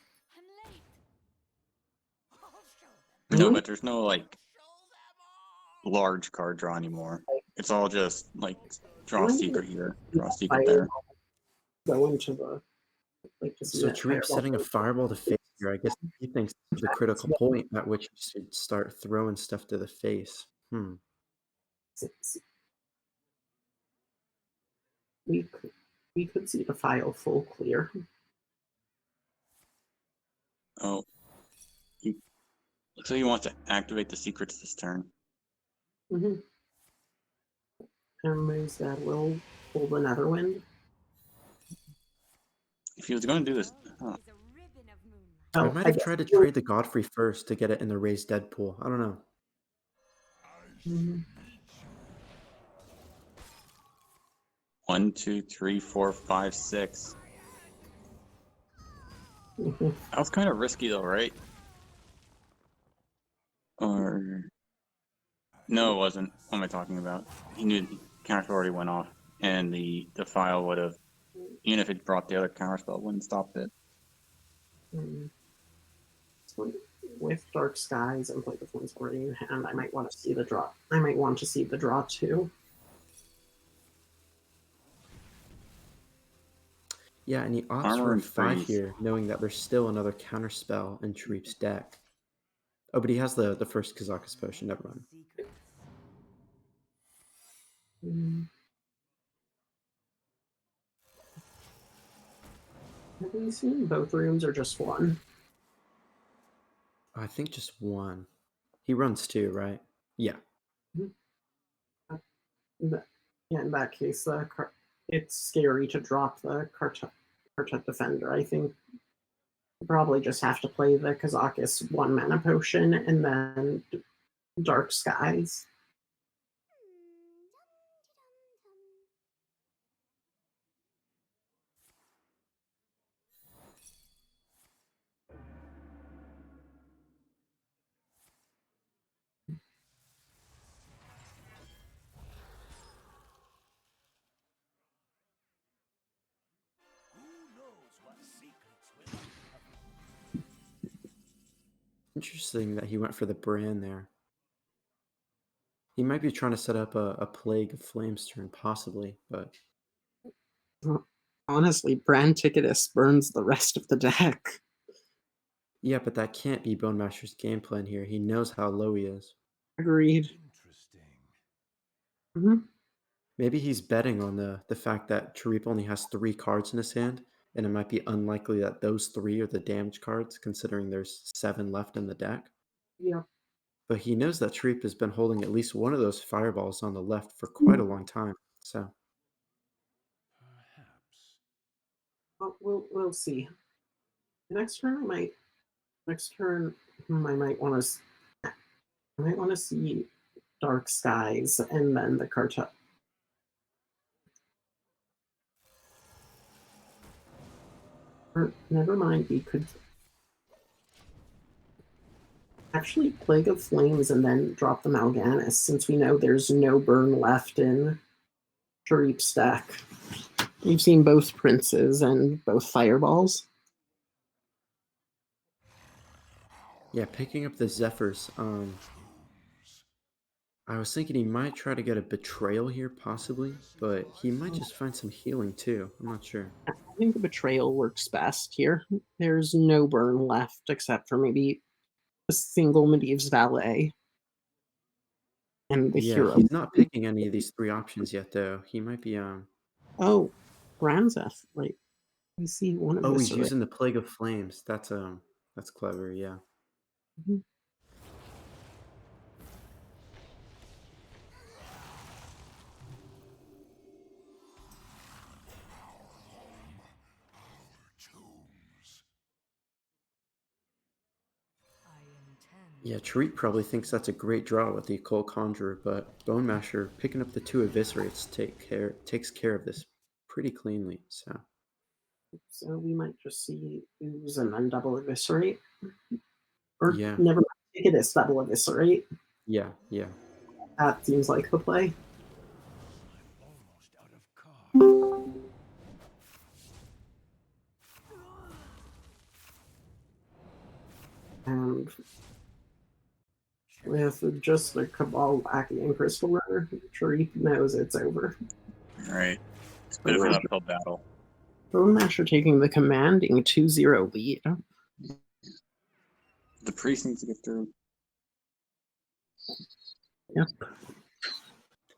I'm late. No, but there's no like large card draw anymore. It's all just like draw secret here, draw secret there. Go into the to see So that Tarik's fireball. setting a fireball to face here. I guess he thinks this is the critical point at which he should start throwing stuff to the face. We could see the file full clear. Oh, looks like he wants to activate the secrets this turn. Mm-hmm. And moves that will pull the Netherwind. If he was going to do this, Is a ribbon of moonlight. I Oh, might I have tried to trade the Godfrey first to get it in the raised Deadpool. I don't know. Mm-hmm. 1, 2, 3, 4, 5, 6. Mm-hmm. That was kind of risky though, right? Or no, it wasn't. What am I talking about? He knew the counterspell already went off, and the file would have, even if it brought the other counterspell, it wouldn't stop it. Mm-hmm. So with Dark Skies and Plague of Flames already in hand, I might want to see the draw. I might want to see the draw too. Yeah, and he opts Armor for a and 5 freeze. here, knowing that there's still another counterspell in Tarik's deck. Oh, but he has the first Kazakus potion. Never mind. Mm-hmm. Have we seen both rooms or just one? I think just one. He runs 2, right? Yeah. Yeah, in that case, it's scary to drop the Kartet Defender. I think you probably just have to play the Kazakus 1 mana potion and then Dark Skies. Interesting that he went for the brand there. He might be trying to set up a Plague of Flames turn, possibly, but Honestly, Brand Ticketus burns the rest of the deck. yeah, but that can't be Bone Masher's game plan here. He knows how low he is. Agreed. Mm-hmm. Maybe he's betting on the fact that Tarif only has 3 cards in his hand, and it might be unlikely that those 3 are the damage cards, considering there's 7 left in the deck. Yeah. But he knows that Tarif has been holding at least one of those fireballs on the left for quite a long time, so... We'll see. Next turn, I might. Next turn, I might want to. I might want to see Dark Skies and then the cartel. Or never mind. We could actually Plague of Flames and then drop the Mal'Ganis, since we know there's no burn left in Sharip's deck. We've seen both Princes and both Fireballs. Yeah, picking up the Zephyrs. I was thinking he might try to get a Betrayal here, possibly, but he might just find some healing too. I'm not sure. I think the Betrayal works best here. There's no burn left except for maybe a single Medivh's Valet and the Yeah, Hero. he's not picking any of these three options yet, though. He might be Oh, Ramzeth. Like, we see one of Oh, this. he's using the Plague of Flames. That's clever. Yeah. Mhm. I intend. Yeah, Tariq probably thinks that's a great draw with the Occult Conjurer, but Bone Masher picking up the two Eviscerates takes care of this pretty cleanly. So we might just see Ooze and then double Eviscerate. Or Yeah, never mind, take it as double Eviscerate. yeah. That seems like the play. Almost out of cards. And with just a Cabal Lackey and Crystal Runner, Sharif knows it's over. All right. It's a bit of an uphill battle. Bone Masher taking the commanding 2-0 lead. The priest needs to get through. Yep.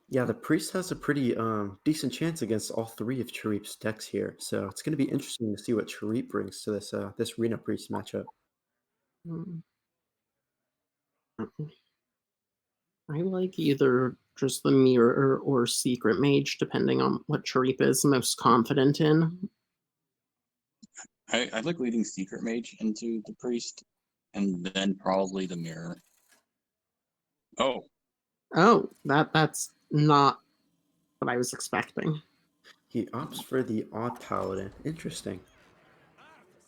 Yeah, the Priest has a pretty decent chance against all three of Charip's decks here, so it's going to be interesting to see what Charip brings to this Reno Priest matchup. Mm. I like either just the Mirror or Secret Mage, depending on what Sharif is most confident in. I like leading Secret Mage into the priest, and then probably the mirror. Oh, Oh, that's not what I was expecting. He opts for the Odd Paladin. Interesting.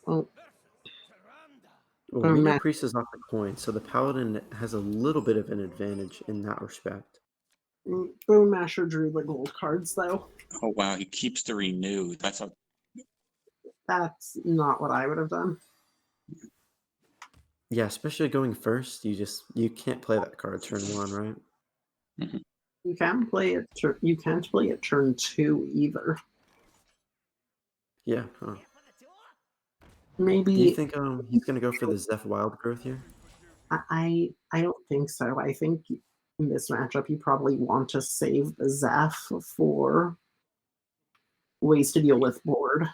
Well, Well, Bone Reno Masher, Priest is off the coin, so the Paladin has a little bit of an advantage in that respect. Bone Masher drew the gold cards, though. oh wow, he keeps the renew. That's not what I would have done. Yeah, especially going first, you can't play that card turn one, right? You can play it. You can't play it turn 2 either. Yeah. Huh. Do you Maybe think he's gonna go for the Zeph Wild Growth here? I don't think so. I think in this matchup you probably want to save the Zeph for ways to deal with board.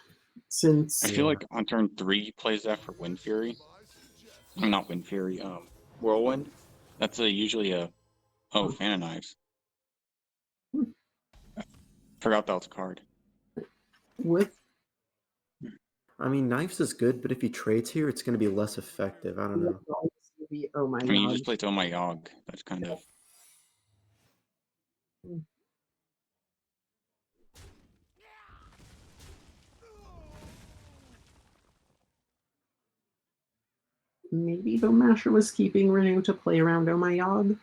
Since I feel like on turn 3 he plays that for Wind Fury. I'm not Wind Fury. Whirlwind. That's usually a Fan of Knives. Forgot that was a card. with I mean, Knives is good, but if he trades here, it's gonna be less effective. I don't know. oh my I mean, he god. just plays Oh My Yogg. That's kind of. Maybe Bone Masher was keeping Renew to play around Oh My Yogg,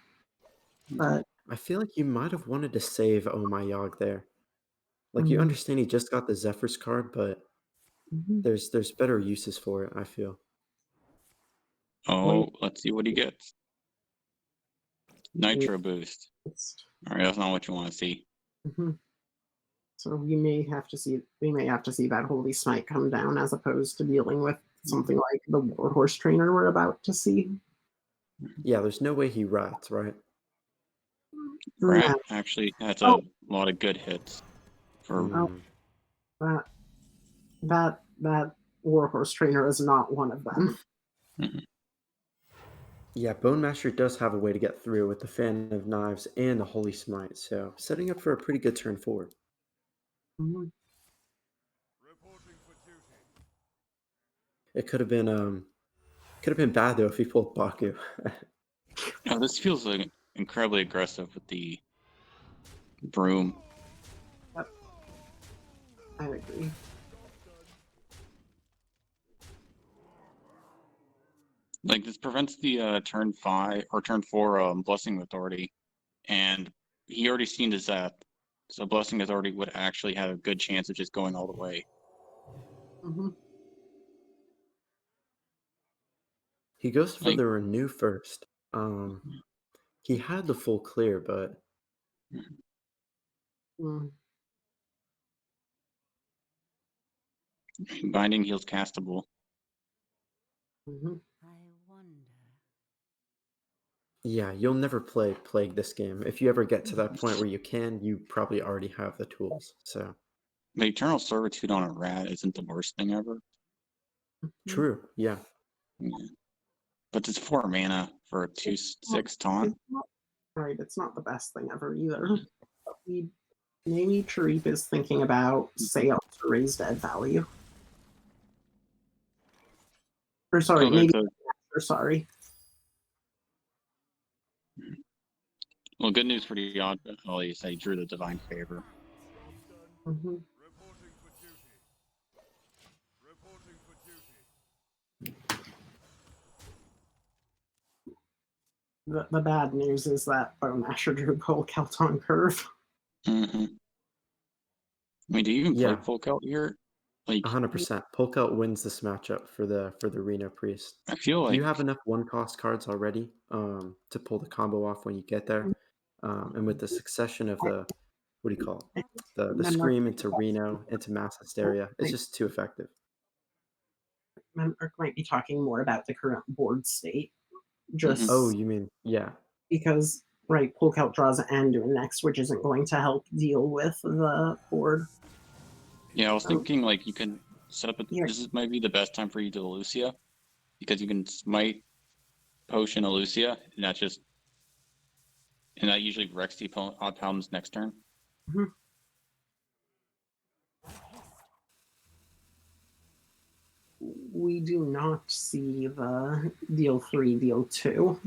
but I feel like you might have wanted to save Oh My Yogg there. Like you understand he just got the Zephyrs card, but mhm. there's better uses for it, I feel. Oh, let's see what he gets. Nitro boost. All right, that's not what you want to see. Mhm. So we may have to see that Holy Smite come down as opposed to dealing with something like the Warhorse Trainer we're about to see. Yeah, there's no way he rats, right? Rat actually has a lot of good hits. For Mm. That Warhorse Trainer is not one of them. Yeah, Bone Masher does have a way to get through with the Fan of Knives and the Holy Smite, so setting up for a pretty good turn forward. Mhm. Reporting for duty. It could have been bad though if he pulled Baku. Now this feels like incredibly aggressive with the broom. I agree. Like this prevents the turn 5 or turn 4 blessing authority, and he already seen his Zap, so blessing authority would actually have a good chance of just going all the way. Mm-hmm. He goes for Like- the renew first. He had the full clear, but Mm. Binding heals castable. Mm-hmm. I wonder. yeah, you'll never play Plague this game. If you ever get to that point where you can, you probably already have the tools. So The Eternal Servitude on a rat isn't the worst thing ever. true, yeah. Yeah. But it's 4 mana for a 2/6 taunt. It's not, right, it's not the best thing ever either. But maybe Sharif is thinking about sale to raise dead value. Or sorry, Okay, maybe so- or sorry. well, good news for the odd is that he drew the Divine Favor. Mm-hmm. Reporting for duty. Reporting for duty. The bad news is that Bone Masher drew Cole Kelton curve. Mm-hmm. I mean, do you even play Yeah. Folk out here? Like, 100%. Polk out wins this matchup for the Reno Priest. I feel like You have enough one cost cards already to pull the combo off when you get there. And with the succession of the what do you call it? The Scream into Reno into Mass Hysteria, it's just too effective. Merc might be talking more about the current board state. Just Oh, you mean yeah. because right, Polk out draws Anduin next, which isn't going to help deal with the board. yeah, I was thinking like you can set up. Yeah. Might be the best time for you to Lucia, because you can smite, potion, Lucia, and that usually wrecks the odd palms next turn. We do not see the deal 3, deal 2.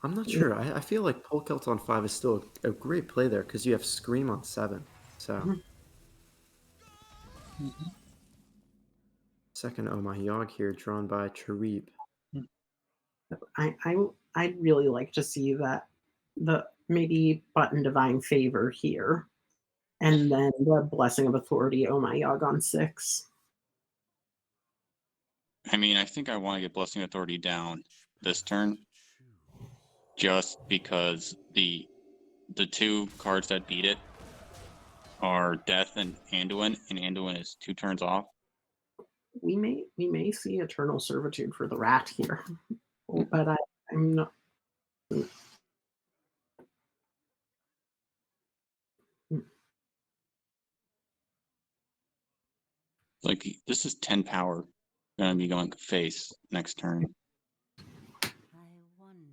I'm not sure. I feel like Polk out on 5 is still a great play there because you have Scream on 7. So second Oh My Yogg here, drawn by Charib. I'd really like to see that the maybe button Divine Favor here, and then the Blessing of Authority. Oh my Yogg on 6. I mean, I think I want to get Blessing Authority down this turn, just because the 2 cards that beat it are Death and Anduin is 2 turns off. We may see Eternal Servitude for the rat here, but I'm not. Like, this is 10 power gonna be going face next turn I wonder.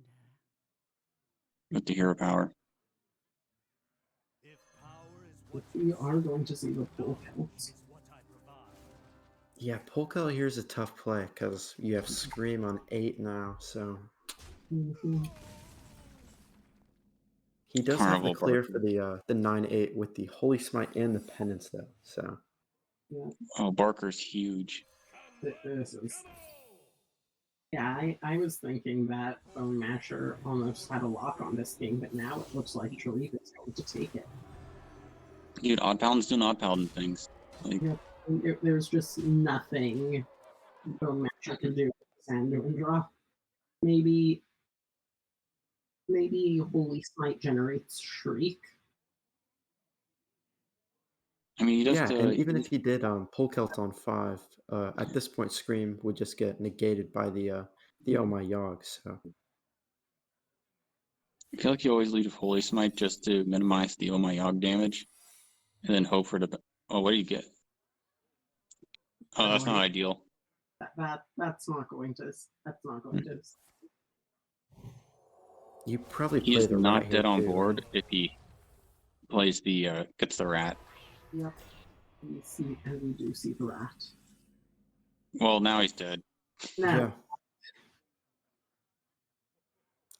with the hero power. If power is what We are going to see the full counts. is what I provide. Yeah, Polk out here is a tough play because you have Scream on 8 now, so Mhm. he does Carnival have the clear Barker. for the 9/8 with the Holy Smite and the Penance though. So Oh, Barker's huge. This is. Yeah, I was thinking that Bone Masher almost had a lock on this game, but now it looks like Sharif is going to take it. Dude, Odd Paladin's doing Odd Paladin things. Like, There's just nothing Bone Masher can do with Sanduin draw. Maybe Holy Smite generates Shriek. I mean, he does yeah, and even if he did Polk out on 5, at this point Scream would just get negated by the Oh My Yogg. So I feel like you always lead with Holy Smite just to minimize the Oh My Yogg damage, and then hope for the. Oh, what do you get? Oh, that's not ideal. That's not going to. That's not going to. you probably He play is the not rat dead here on too. board if he plays gets the rat. Yep. We do see the rat. Well, now he's dead. No. Yeah.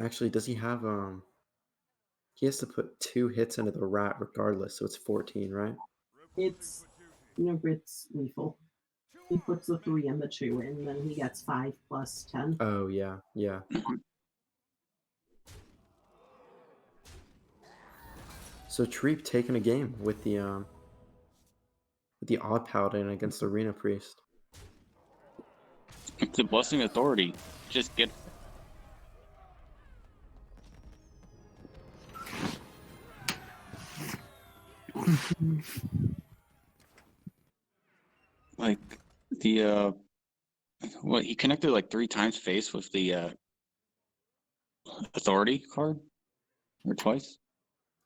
Actually, does he have he has to put 2 hits into the rat regardless, so it's 14, right? It's it's lethal. He puts the 3 and the 2 in, then he gets 5 plus 10. Oh yeah, yeah. So Treep taking a game with the Odd Paladin against Arena Priest. It's a blessing authority. Just get. Like the what he connected like 3 times face with the authority card, or twice.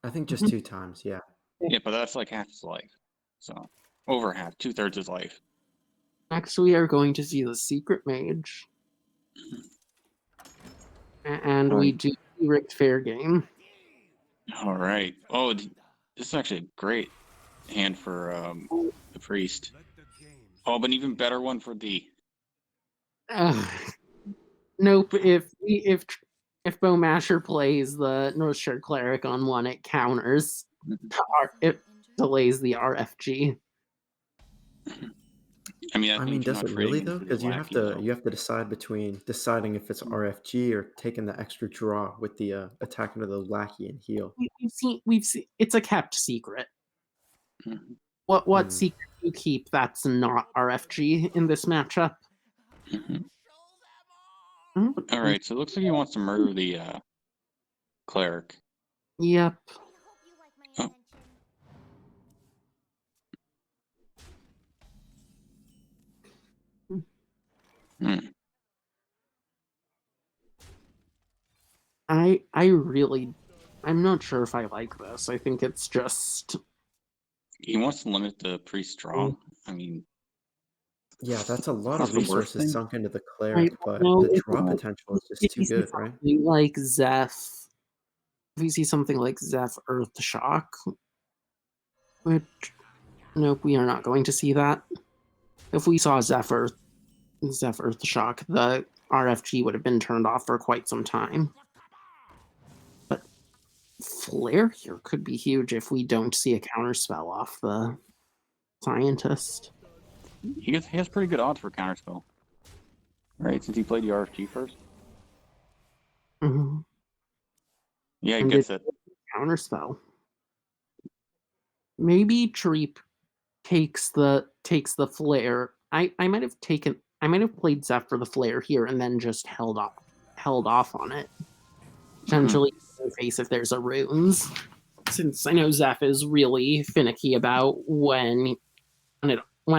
I think just 2 times, yeah. Yeah, but that's like half his life. So over half, 2/3 his life. Next, we are going to see the Secret Mage. And we do see Rick Fair game. All right. Oh, this is actually a great hand for the priest. Oh, but an even better one for the. Nope. If Bow Masher plays the Northshire Cleric on one, it counters. It delays the RFG. I mean, does it really though? Because you have to you decide between deciding if it's RFG or taking the extra draw with the attack into the lackey and heal. We've seen it's a kept secret. Mhm. What secret you keep that's not RFG in this matchup? Mhm. All right, so it looks like he wants to murder the cleric. Yep. Oh. Hmm. I'm not sure if I like this. I think it's just He wants to limit the priest draw. I mean, Yeah, that's a lot Not of the worst resources thing. sunk into the cleric, but know the if draw you- potential is if just too you see good, right? something like Zeph, if you see something like Zeph Earth Shock, which nope, we are not going to see that. If we saw Zeph Earth Shock, the RFG would have been turned off for quite some time. But Flare here could be huge if we don't see a counter spell off the scientist. he has pretty good odds for counterspell. Right, since he played the RFG first. Mhm. Yeah, he And gets it. Counter spell. Maybe Treep takes the flare. I might have played Zeph for the flare here and then just held off on it. Potentially in face if there's a runes. Since I know Zeph is really finicky about when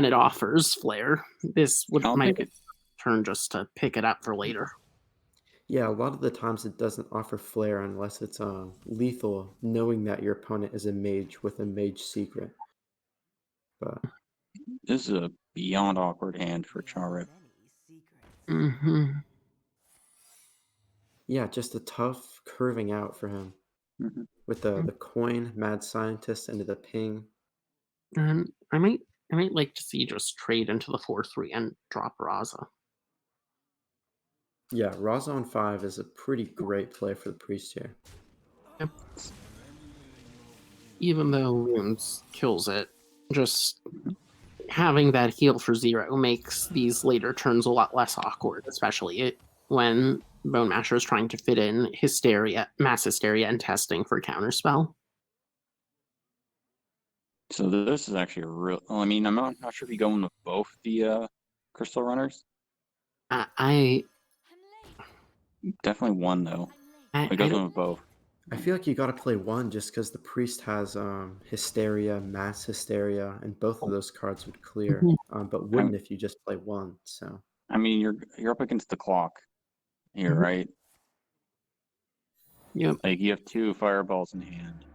it offers flare. This might be a turn just to pick it up for later. Yeah, a lot of the times it doesn't offer flare unless it's lethal, knowing that your opponent is a mage with a mage secret. But This is a beyond awkward hand for Charip. Mm-hmm. yeah, just a tough curving out for him. Mm-hmm. With the coin, mad scientist into the ping. And I might like to see just trade into the 4/3 and drop Raza. Yeah, Raza on 5 is a pretty great play for the priest here. Yep. Even though runes kills it, just having that heal for 0 makes these later turns a lot less awkward, especially when Bone Masher is trying to fit in mass hysteria, and testing for counterspell. So this is actually a real. I mean, I'm not sure if you go in with both the crystal runners. I Definitely one though. I, It goes I in with both. I feel like you gotta play one just because the priest has hysteria, mass hysteria, and both of those cards would clear. But wouldn't if you just play one. So I mean, you're up against the clock here, Mhm. right? Yep. Like you have 2 fireballs in hand.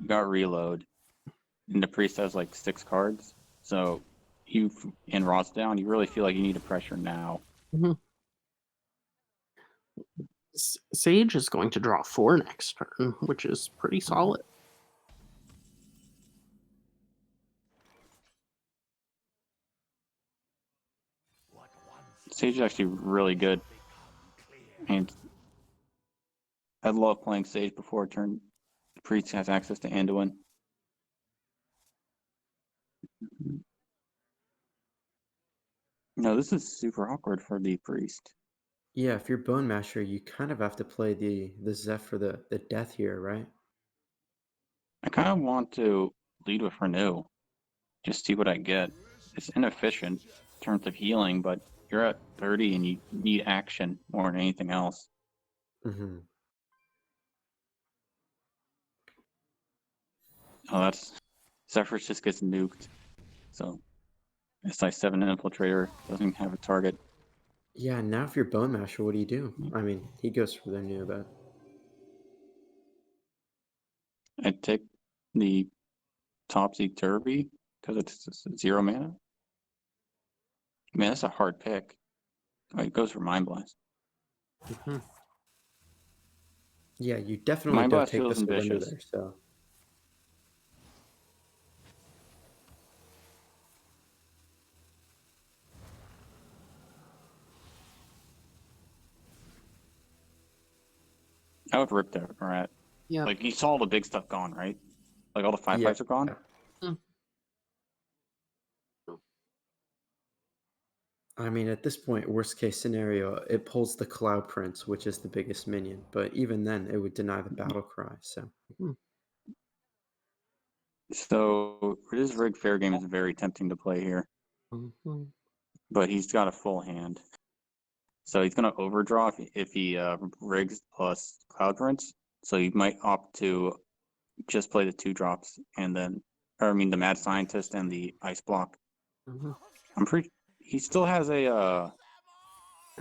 You got reload, and the priest has like 6 cards. So you and Rod's down. You really feel like you need to pressure now. Mhm. Sage is going to draw 4 next turn, which is pretty solid. Sage is actually really good. And I love playing Sage before turn. Priest has access to Anduin. No, this is super awkward for the Priest. Yeah, if you're Bone Masher, you kind of have to play the Zeph for the death here, right? I kind of want to lead with Renew. Just see what I get. It's inefficient in terms of healing, but you're at 30 and you need action more than anything else. Mm-hmm. Oh, that's Zephyr just gets nuked. So SI7 Infiltrator doesn't have a target. Yeah, now if you're Bone Masher, what do you do? I mean, he goes for the new, but I'd take the Topsy-Turvy because it's 0 mana. Man, that's a hard pick. Oh, it goes for Mind Blast. mm-hmm. Yeah, you definitely Mind don't Blast take the feels surrender ambitious. there, so. I would rip that rat. Yeah. Like, you saw all the big stuff gone, right? Like, all the 5/5s Yeah. are gone? I mean, at this point, worst case scenario, it pulls the Cloud Prince, which is the biggest minion, but even then, it would deny the battle cry, so. So, his Rig Fair game is very tempting to play here, Mhm. but he's got a full hand. So, he's going to overdraw if he rigs plus Cloud Prince. So, he might opt to just play the 2 drops and then, or I mean, the Mad Scientist and the Ice Block. Mhm. I'm pretty. He still has a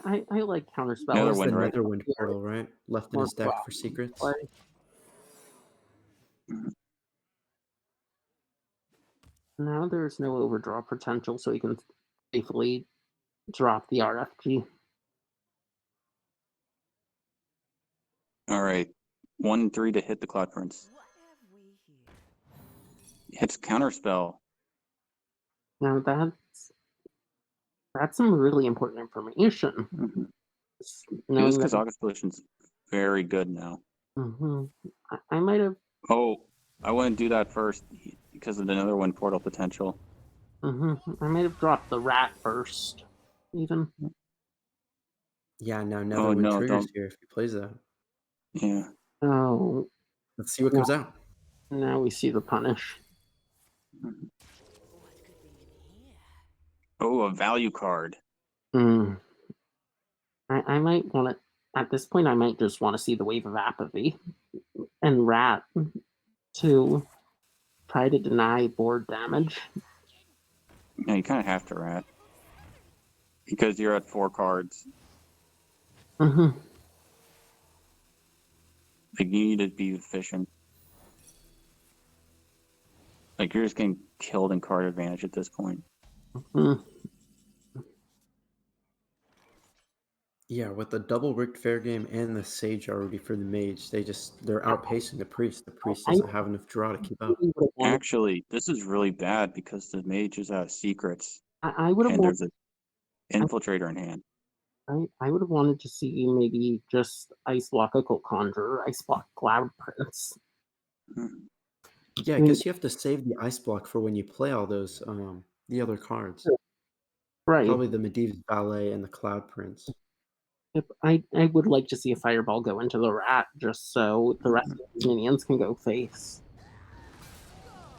I like counterspell. Netherwind, It's the right? Netherwind portal, right? Left in More his deck cloud for secrets. play. Now there's no overdraw potential, so he can safely drop the RFG. All right, 1/3 to hit the Cloud Prince. What have we here? Hits Counterspell. Now that's some really important information. Mm-hmm. This Knowing that. Kazakh's position's very good now. Mm-hmm. I might have. Oh, I wouldn't do that first because of the Netherwind portal potential. Mm-hmm. I might have dropped the rat first, even. Yeah, now Oh, Netherwind no, triggers don't. here if he plays that. Yeah. Oh, Let's see what comes out. now we see the punish. What could be in here? Oh, a value card. Hmm. I might want to. At this point, I might just want to see the wave of apathy and rat to try to deny board damage. Yeah, you kind of have to rat because you're at 4 cards. Mm-hmm. Like, you need to be efficient. Like, you're just getting killed in card advantage at this point. Mm-hmm. Yeah, with the double rigged fair game and the Sage already for the Mage, they're outpacing the Priest. The Priest doesn't have enough draw to keep up. Actually, this is really bad because the Mage is out of secrets I would have and wanted. there's an Infiltrator in hand. I would have wanted to see maybe just Ice Block Occult Conjurer, Ice Block Cloud Prince. Yeah, I Mm. guess you have to save the Ice Block for when you play all those, the other cards. Right. Probably the Medivh's Valet and the Cloud Prince. Yep. I would like to see a Fireball go into the rat just so the rest of his minions can go face.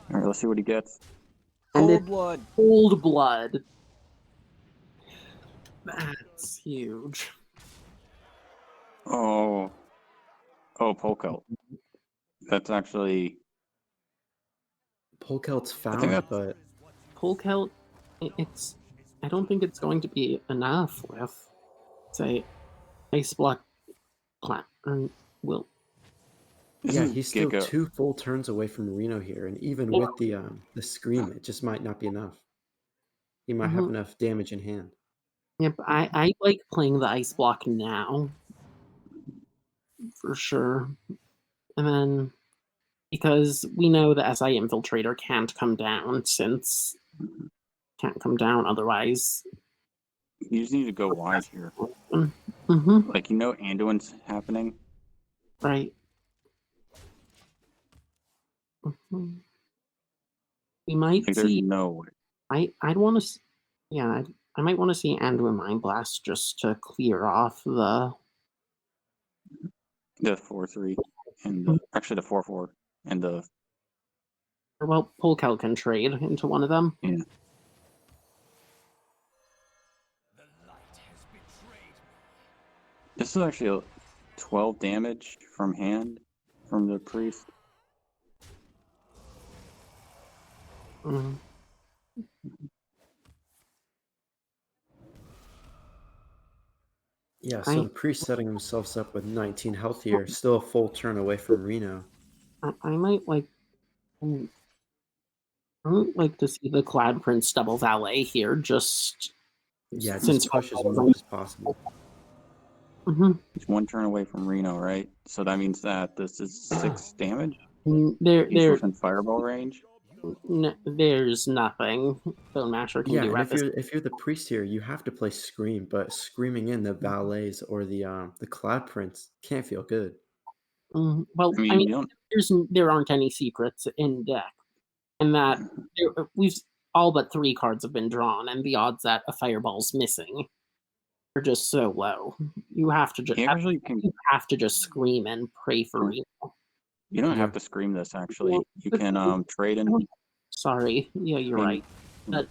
All right, let's see what he gets. And Cold it's blood. Cold Blood. That's huge. Oh, Polkelt. That's actually. Polkelt's I think found, that's. but Polkelt, it's. I don't think it's going to be enough with, say, Ice Block Cloud. Will. This yeah, is he's still Giga. 2 full turns away from Reno here, and even with the Scream, it just might not be enough. He might have enough damage in hand. Yep, I like playing the Ice Block now. For sure. And then, because we know the SI Infiltrator can't come down, since can't come down otherwise. You just need to go wide here. Mm-hmm. Like, Anduin's happening. Right. Mhm. We might Like, there's see. no way. I'd want to. Yeah, I might want to see Anduin Mind Blast just to clear off the. The 4-3 and actually the 4-4 and the Or well, Polkel can trade into one of them. yeah. The light has betrayed me. This is actually a 12 damage from hand from the priest. Mm. Yeah, so I- the priest setting themselves up with 19 health here, still a full turn away from Reno. I might like. I would like to see the Cloud Prince double valet here, just Yeah, since just push as much as possible. Mhm. It's one turn away from Reno, right? So that means that this is 6 damage. There, He's within fireball range. there's nothing Bone Masher can Yeah, do and at this. if you're the priest here, you have to play Scream, but screaming in the valets or the Cloud Prince can't feel good. Well, I I mean, mean, you don't. there aren't any secrets in deck, and that we've all but 3 cards have been drawn, and the odds that a fireball's missing are just so low. You have to just He actually can. scream and pray for Reno. You don't Yeah. have to scream this. Actually, you can trade in. Sorry, yeah, you're I mean, right. But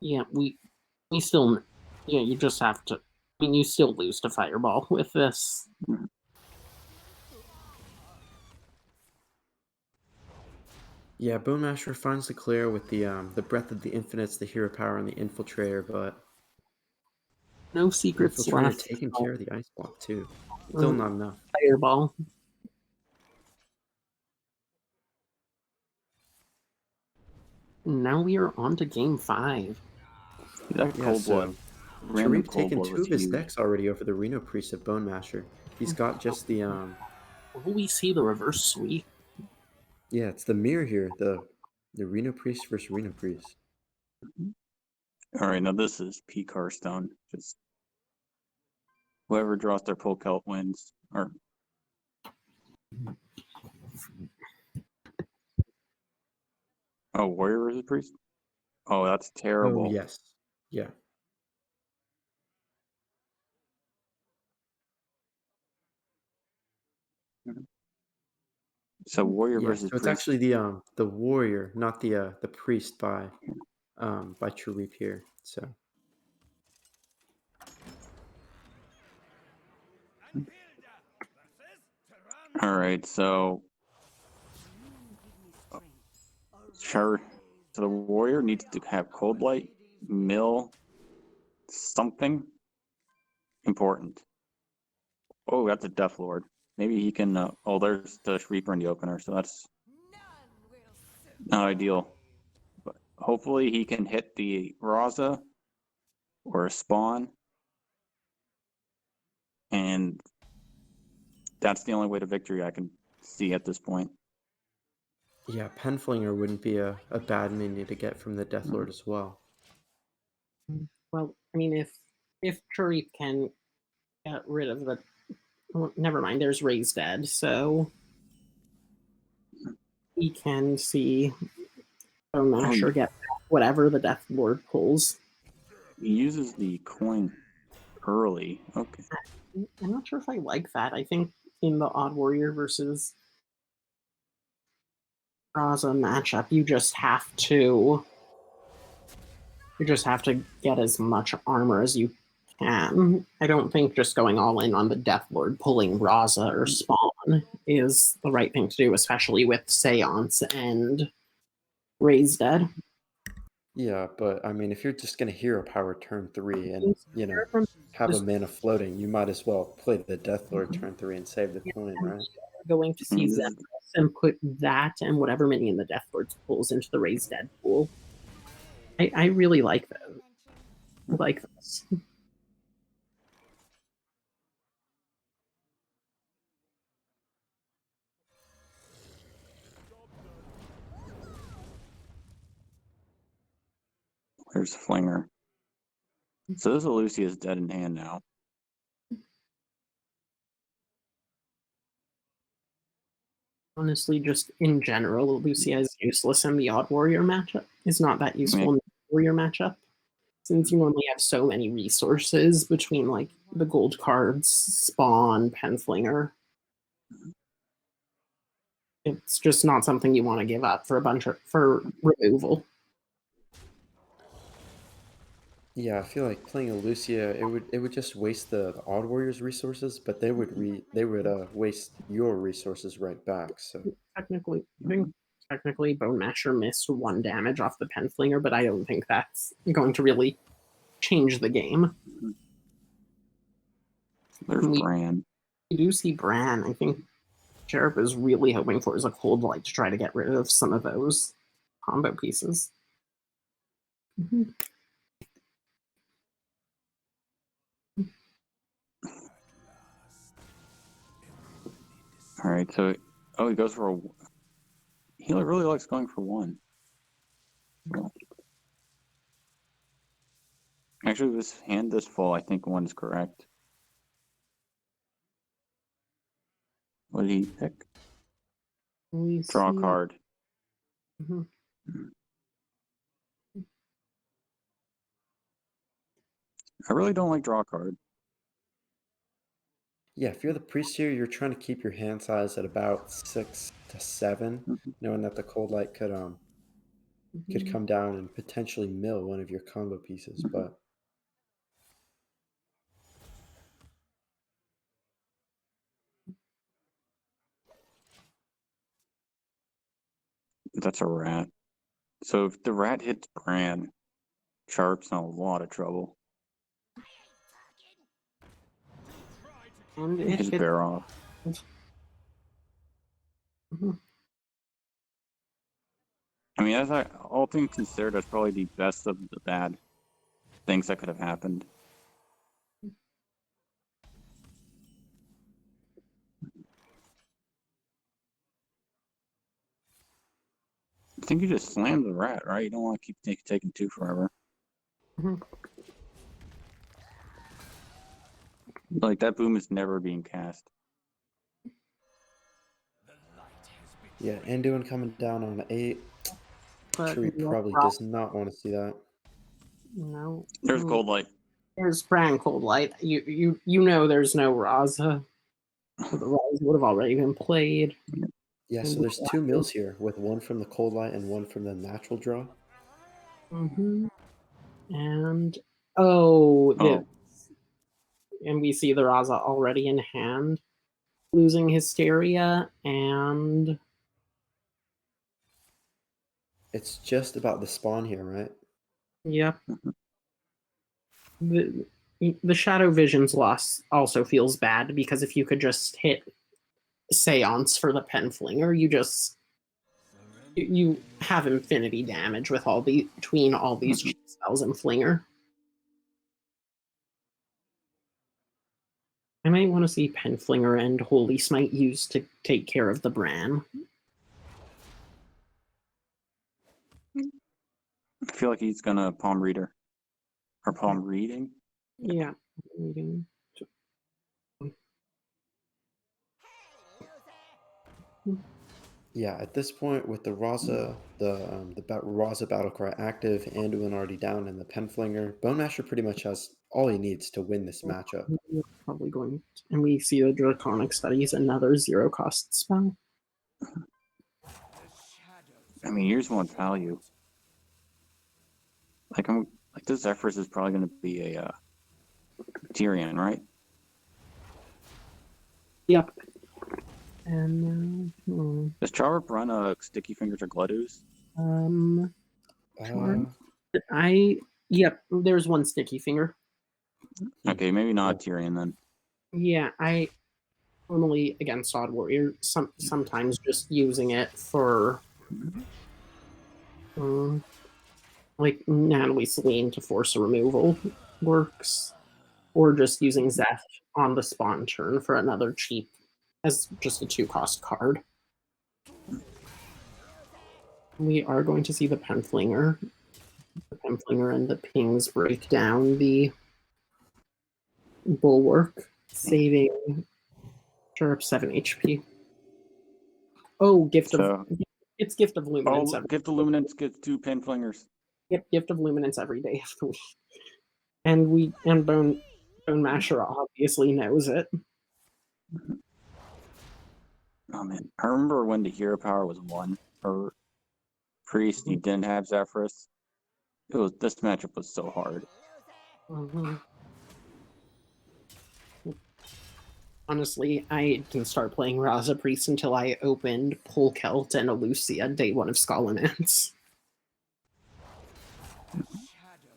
yeah, we still, yeah, you just have to. I mean, you still lose to fireball with this. Yeah, Bone Masher finds the clear with the Breath of the Infinites, the Hero Power, and the Infiltrator, but No secrets Infiltrator left. taking care of the Ice Block too. Uh, Still not enough. Fireball. Now we are on to game 5. that Yeah, cold blood, so random Tarif cold taken blood 2 was of his huge. decks already over the Reno Priest of Bone Masher. He's got just the Will we see the reverse sweep? yeah, it's the mirror here, the Reno Priest versus Reno Priest. All right, now this is P. Carstone. Just whoever draws their pull celt wins. Or warrior versus priest. Oh, that's Oh terrible. yes. Yeah. So warrior Yeah. versus So it's priest. actually the warrior, not the priest by Tarif here. So All right, so sure. So the warrior needs to have cold light, mill, something important. Oh, that's a Death Lord. Maybe he can. There's the Reaper in the opener, so that's None will not ideal. But hopefully he can hit the Raza or a spawn, and that's the only way to victory I can see at this point. yeah, Penflinger wouldn't be a bad minion to get from the Death Lord as well. Well, I mean, if Tarif can get rid of the. Well, never mind, there's Ray's dead, so we can see Bone Masher get whatever the Death Lord pulls. He uses the coin early. Okay. I'm not sure if I like that. I think in the Odd Warrior versus Raza matchup, you just have to get as much armor as you can. I don't think just going all in on the Death Lord pulling Raza or Spawn is the right thing to do, especially with Seance and Raised Dead. Yeah, but I mean, if you're just gonna hero power turn 3 and have a mana floating, you might as well play the Death Lord turn 3 and save the coin, right? Going to see Mhm. Zephyr and put that and whatever minion the Death Lord pulls into the Raised Dead pool. I really like those. I like this. Where's Flinger? So this Lucy is dead in hand now. Honestly, just in general, Lucia is useless in the Odd Warrior matchup. It's not that useful Yeah. in the Warrior matchup, since you normally have so many resources between like the gold cards, spawn, penflinger. It's just not something you want to give up for for removal. Yeah, I feel like playing a Lucia, it would just waste the Odd Warriors resources, but they would waste your resources right back. So Technically, I think technically Bone Masher missed 1 damage off the penflinger, but I don't think that's going to really change the game. There's We Bran. do see Bran. I think Sheriff is really hoping for is a cold light to try to get rid of some of those combo pieces. Mhm. All right, so he goes for a. He really likes going for 1. Actually, this hand this full, I think 1 is correct. What did he pick? We Draw a see- card. Mhm. I really don't like draw a card. yeah, if you're the priest here, you're trying to keep your hand size at about 6 to 7, Mhm. knowing that the cold light could Mhm. come down and potentially mill one of your combo pieces, but That's a rat. So if the rat hits Bran, Sharp's in a lot of trouble. And His if it, bear off. Mhm. I mean, all things considered, that's probably the best of the bad things that could have happened. I think you just slammed the rat, right? You don't want to keep taking 2 forever. Mhm. Like, that boom is never being cast. yeah, Anduin coming down on 8. But Druid no, probably does not want to see that. no. There's Cold Light. There's Bran Cold Light. You know there's no Raza. The Raza would have already been played. Yeah, so there's 2 mills here, with 1 from the cold light and 1 from the natural draw. And Oh, and we see the Raza already in hand, losing Hysteria, and It's just about the spawn here, right? yep. The Shadow Vision's loss also feels bad because if you could just hit Seance for the Penflinger, you have infinity damage with between all these cheat spells and Flinger. I might want to see Penflinger and Holy Smite used to take care of the Bran. I feel like he's gonna palm reader. Or palm reading? Yeah. Yeah, at this point, with the Raza, Raza Battlecry active, Anduin already down, and the Penflinger, Bone Masher pretty much has all he needs to win this matchup. We're probably going to, and we see the Draconic Studies, another 0-cost spell. I mean, here's 1 value. Like, this Zephyrs is probably gonna be a Tyrion, right? Yep. And Does Charp run a Sticky Fingers or Gluttoos? Yep, there's 1 Sticky Finger. Okay, maybe not Tyrion then. Yeah, I normally against Odd Warrior, sometimes just using it for like Natalie Celine to force a removal works, or just using Zeph on the spawn turn for another cheap as just a 2-cost card. We are going to see the Penflinger The Pimplinger and the pings break down the bulwark, saving Sharp 7 HP. Oh, Gift of So, it's Gift of Luminance. oh, Gift of Luminance gets 2 Pinflingers. Yep, Gift of Luminance every day of the week. And Bone Masher obviously knows it. Oh man, I remember when the hero power was 1 for Priest, you didn't have Zephyrus. This matchup was so hard. Mhm. Honestly, I didn't start playing Raza Priest until I opened Polkelt and Elucia day 1 of Scholomance.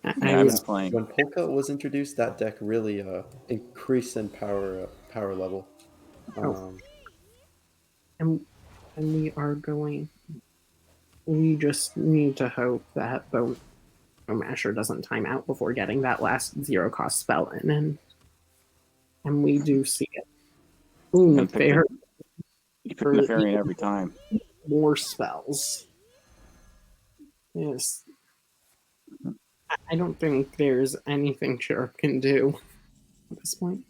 Yeah, I I've was been playing. When Polka was introduced, that deck really increased in power level. Oh. and we are going. We just need to hope that Bone Masher doesn't time out before getting that last 0-cost spell in, and we do see it. Ooh, You pick Nefarian every time. more spells. Yes. I don't think there's anything Sheriff can do at this point.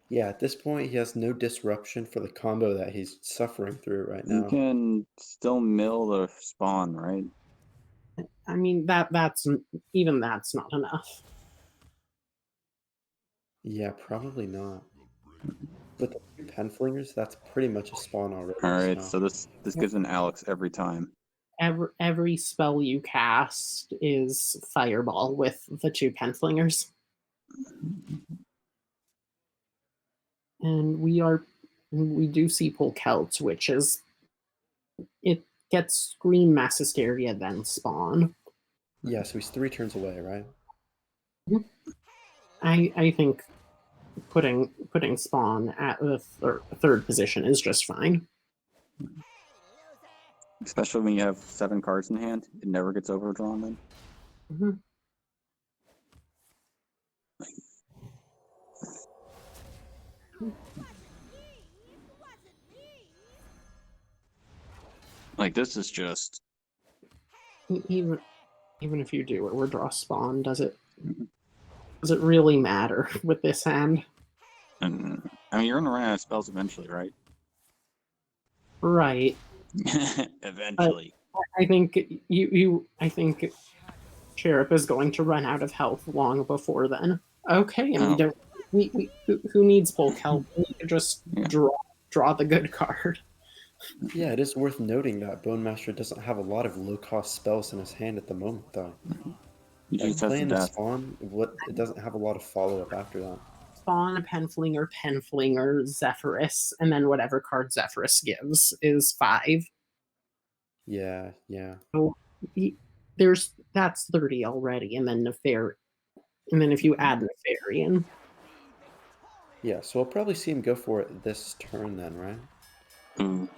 Yeah, at this point, he has no disruption for the combo that he's suffering through right You now. can still mill the spawn, right? I mean, that's not enough. Yeah, probably not. With the 2 Penflingers, that's pretty much a spawn already. All right, so this gives an Alex every time. Every spell you cast is Fireball with the 2 Penflingers. And we do see Polkelt, which is it gets Scream, Mass Hysteria, then Spawn. Yeah, so he's 3 turns away, right? I think putting Spawn at the third position is just fine. Especially when you have 7 cards in hand, it never gets overdrawn then. Mm-hmm. Like this is just Even if you do or draw Spawn, does it really matter with this hand? and I mean you're gonna run out of spells eventually, right? Right. Eventually. I think I think Sheriff is going to run out of health long before then. Okay, and we don't. Who needs bulk health? We can just draw the good card. Yeah, it is worth noting that Bone Master doesn't have a lot of low-cost spells in his hand at the moment, though. You Like just have playing the the death. Spawn, it doesn't have a lot of follow-up after that. Spawn, Penflinger, Zephyrus, and then whatever card Zephyrus gives is 5. Yeah. So that's 30 already, and then and then if you add Nefarian. Yeah, so we'll probably see him go for it this turn then, right? Ooh.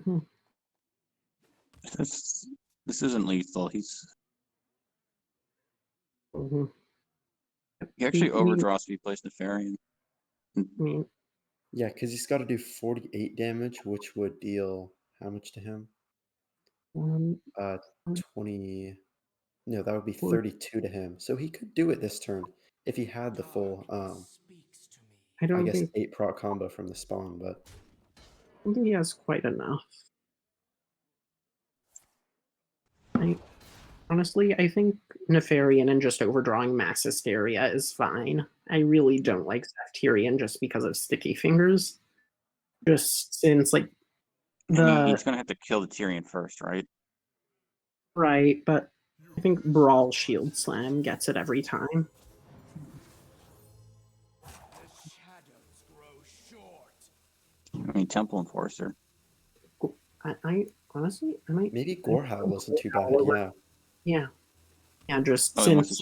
Mhm. This isn't lethal. He actually overdraws if he plays Nefarian. I mean, Yeah, because he's got to do 48 damage, which would deal how much to him? 20. No, that would be 32 to him. So he could do it this turn if he had the full, I don't I guess, think 8 proc combo from the spawn, but I think he has quite enough. Honestly, I think Nefarian and just overdrawing Mass Hysteria is fine. I really don't like Zephyrian just because of Sticky Fingers. Just since, like, I mean, he's gonna have to kill the Tyrion first, right? Right, but I think Brawl Shield Slam gets it every time. I mean, Temple Enforcer. I honestly, I might. maybe Gorehowl wasn't too bad, yeah. Yeah, just Oh, he wants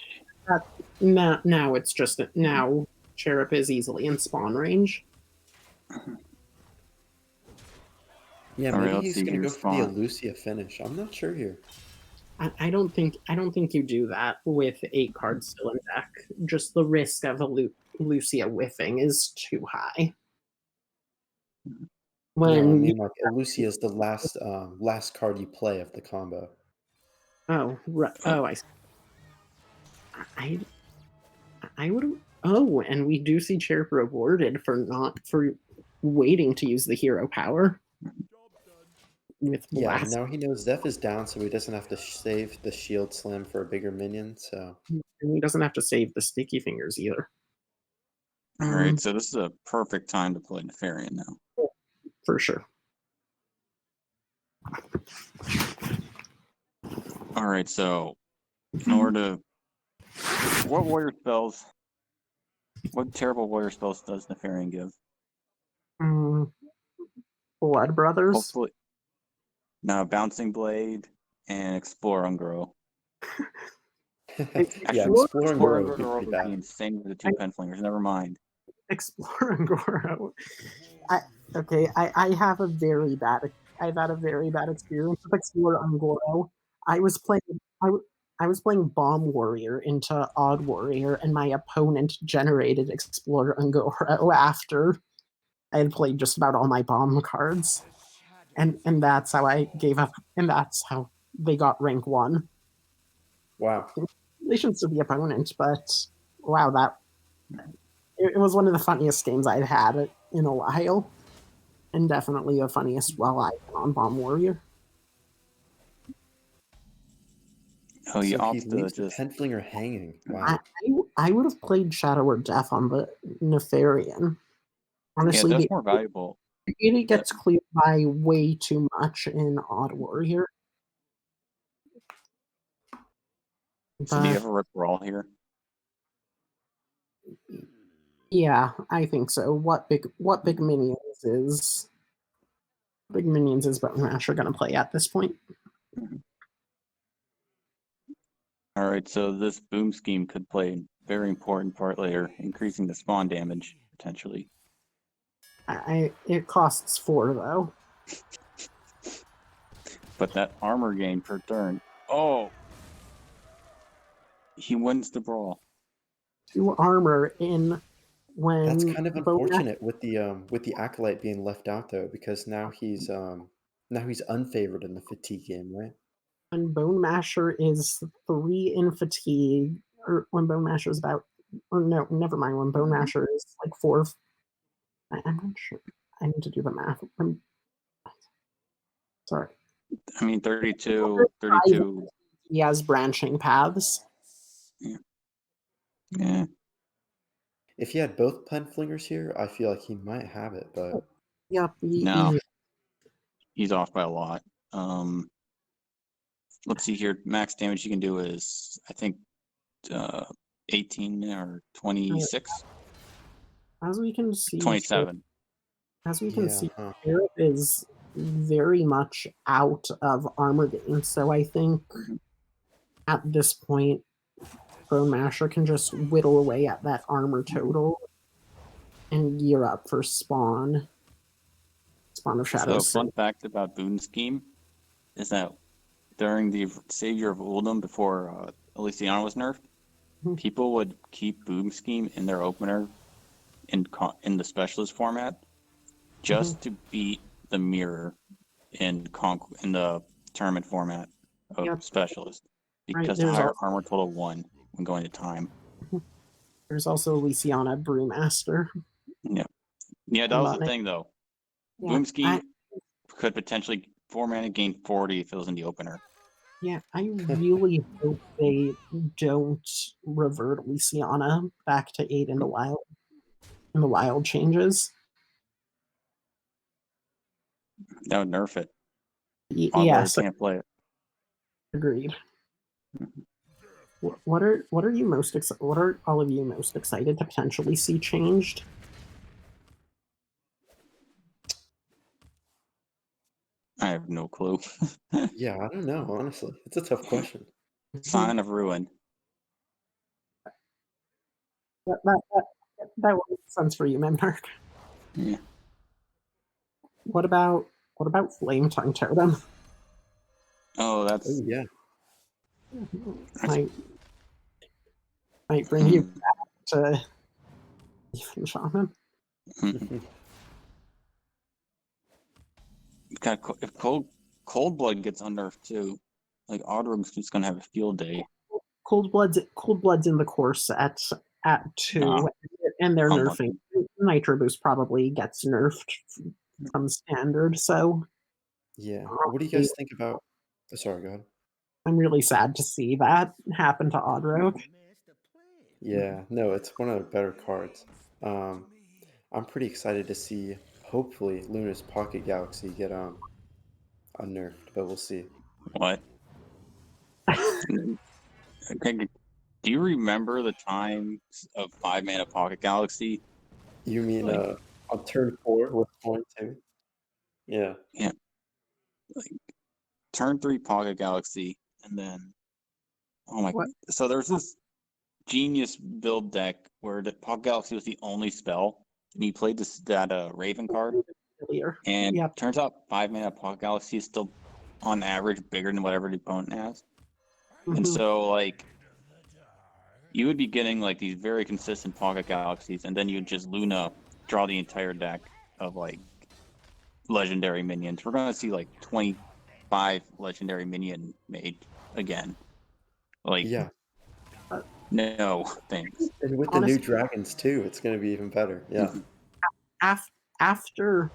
since now it's just now Sheriff is easily in spawn range. Yeah, All right, maybe let's he's see gonna your go for the spawn. Elucia finish. I'm not sure here. I don't think you do that with 8 cards still in deck. Just the risk of a Lucia whiffing is too high. No, I When mean like Elucia is the last card you play of the combo. oh right, oh I I would. Oh, and we do see Chair rewarded for waiting to use the hero power with Yeah, blast. now he knows Zeph is down, so he doesn't have to save the shield slam for a bigger minion. So And he doesn't have to save the sticky fingers either. All right, so this is a perfect time to play Nefarian now. For sure. All right, so in order to, what warrior spells, what terrible warrior spells does Nefarian give? Blood Brothers. Hopefully, now Bouncing Blade and Explore Ungrow. yeah, Explore Explore and Grow would be Ungrow pretty would be bad. insane with the two penflingers. Never mind. Explore and Goro. I have a very bad. I've had a very bad experience with Explore and Goro. I was playing. I was playing Bomb Warrior into Odd Warrior, and my opponent generated Explore and Goro after I had played just about all my bomb cards, and that's how I gave up, and that's how they got rank 1. Wow. Congratulations to the opponent, but wow, that it was one of the funniest games I'd had in a while, and definitely the funniest while I've been on Bomb Warrior. Oh, you So he opt to leaves the just Penflinger hanging. Wow. I would have played Shadow or Death on the Nefarian. Honestly, yeah, that's the more valuable. it gets cleared by way too much in Odd Warrior. So do you But ever rip Brawl here? yeah, I think so. What big minions is Bone Masher gonna play at this point? All right, so this boom scheme could play a very important part later, increasing the spawn damage potentially. It costs 4 though. But that armor gain per turn. Oh, he wins the brawl. 2 armor in when That's kind of Bone Masher unfortunate with the acolyte being left out though, because now he's unfavored in the fatigue game, right? when Bone Masher is 3 in fatigue, or when Bone Masher is about, or no, never mind. When Bone Masher is like 4, I'm not sure. I need to do the math. Sorry. I mean, 32. He has branching paths. Yeah. If he had both Penflingers here, I feel like he might have it, but Yep. No. He's off by a lot. Let's see here. Max damage you can do is, I think, 18 or 26. As we can see, 27. As we can yeah, see, huh. Sheriff is very much out of armor gain. So I think at this point, Bone Masher can just whittle away at that armor total and gear up for Spawn of So, Shadows. fun fact about Boon Scheme is that during the Savior of Uldum, before Elysiana was nerfed, people would keep Boom Scheme in their opener in the Specialist format just to beat the Mirror in the tournament format of Specialist, because the higher armor total won when going to time. There's also Elysiana Brewmaster. Yeah, that was the thing though. Boom Scheme could potentially 4-mana gain 40 if it was in the opener. Yeah, I really hope they don't revert Elysiana back to 8 in the wild changes. That would nerf it. Yes, Can't play it. Agreed. What are you most what are all of you most excited to potentially see changed? I have no clue. Yeah, I don't know, honestly. It's a tough question. Sign of Ruin. That would make sense for you, Memnarch. Yeah. What about Flame Tongue Totem? Oh, that's yeah. Might bring you back to. Even Shaman. God, if Cold Blood gets unnerfed too, like Oddrug's just gonna have a field day. Cold Blood's in the course at 2, Nah. and they're I'm nerfing. Nitro Boost probably gets nerfed from standard, so Yeah. What do you guys think about? Oh, sorry, go ahead. I'm really sad to see that happen to Oddrogue. Yeah, no, it's one of the better cards. I'm pretty excited to see, hopefully, Luna's Pocket Galaxy get unnerfed, but we'll see. What? Okay, do you remember the times of 5-mana Pocket Galaxy? You mean Like- on turn 4 with point 2? Yeah. Turn 3 Pocket Galaxy, and then What? so there's this genius build deck where the Pocket Galaxy was the only spell, and he played that Raven card, Earlier. and Yep. turns out 5-mana Pocket Galaxy is still on average bigger than whatever the opponent has. And Mhm. so like you would be getting like these very consistent Pocket Galaxies, and then you'd just Luna draw the entire deck of like legendary minions. We're gonna see like 25 legendary minion made again. Like Yeah. no thanks. And with Honestly- the new dragons too, it's going to be even better. Yeah. After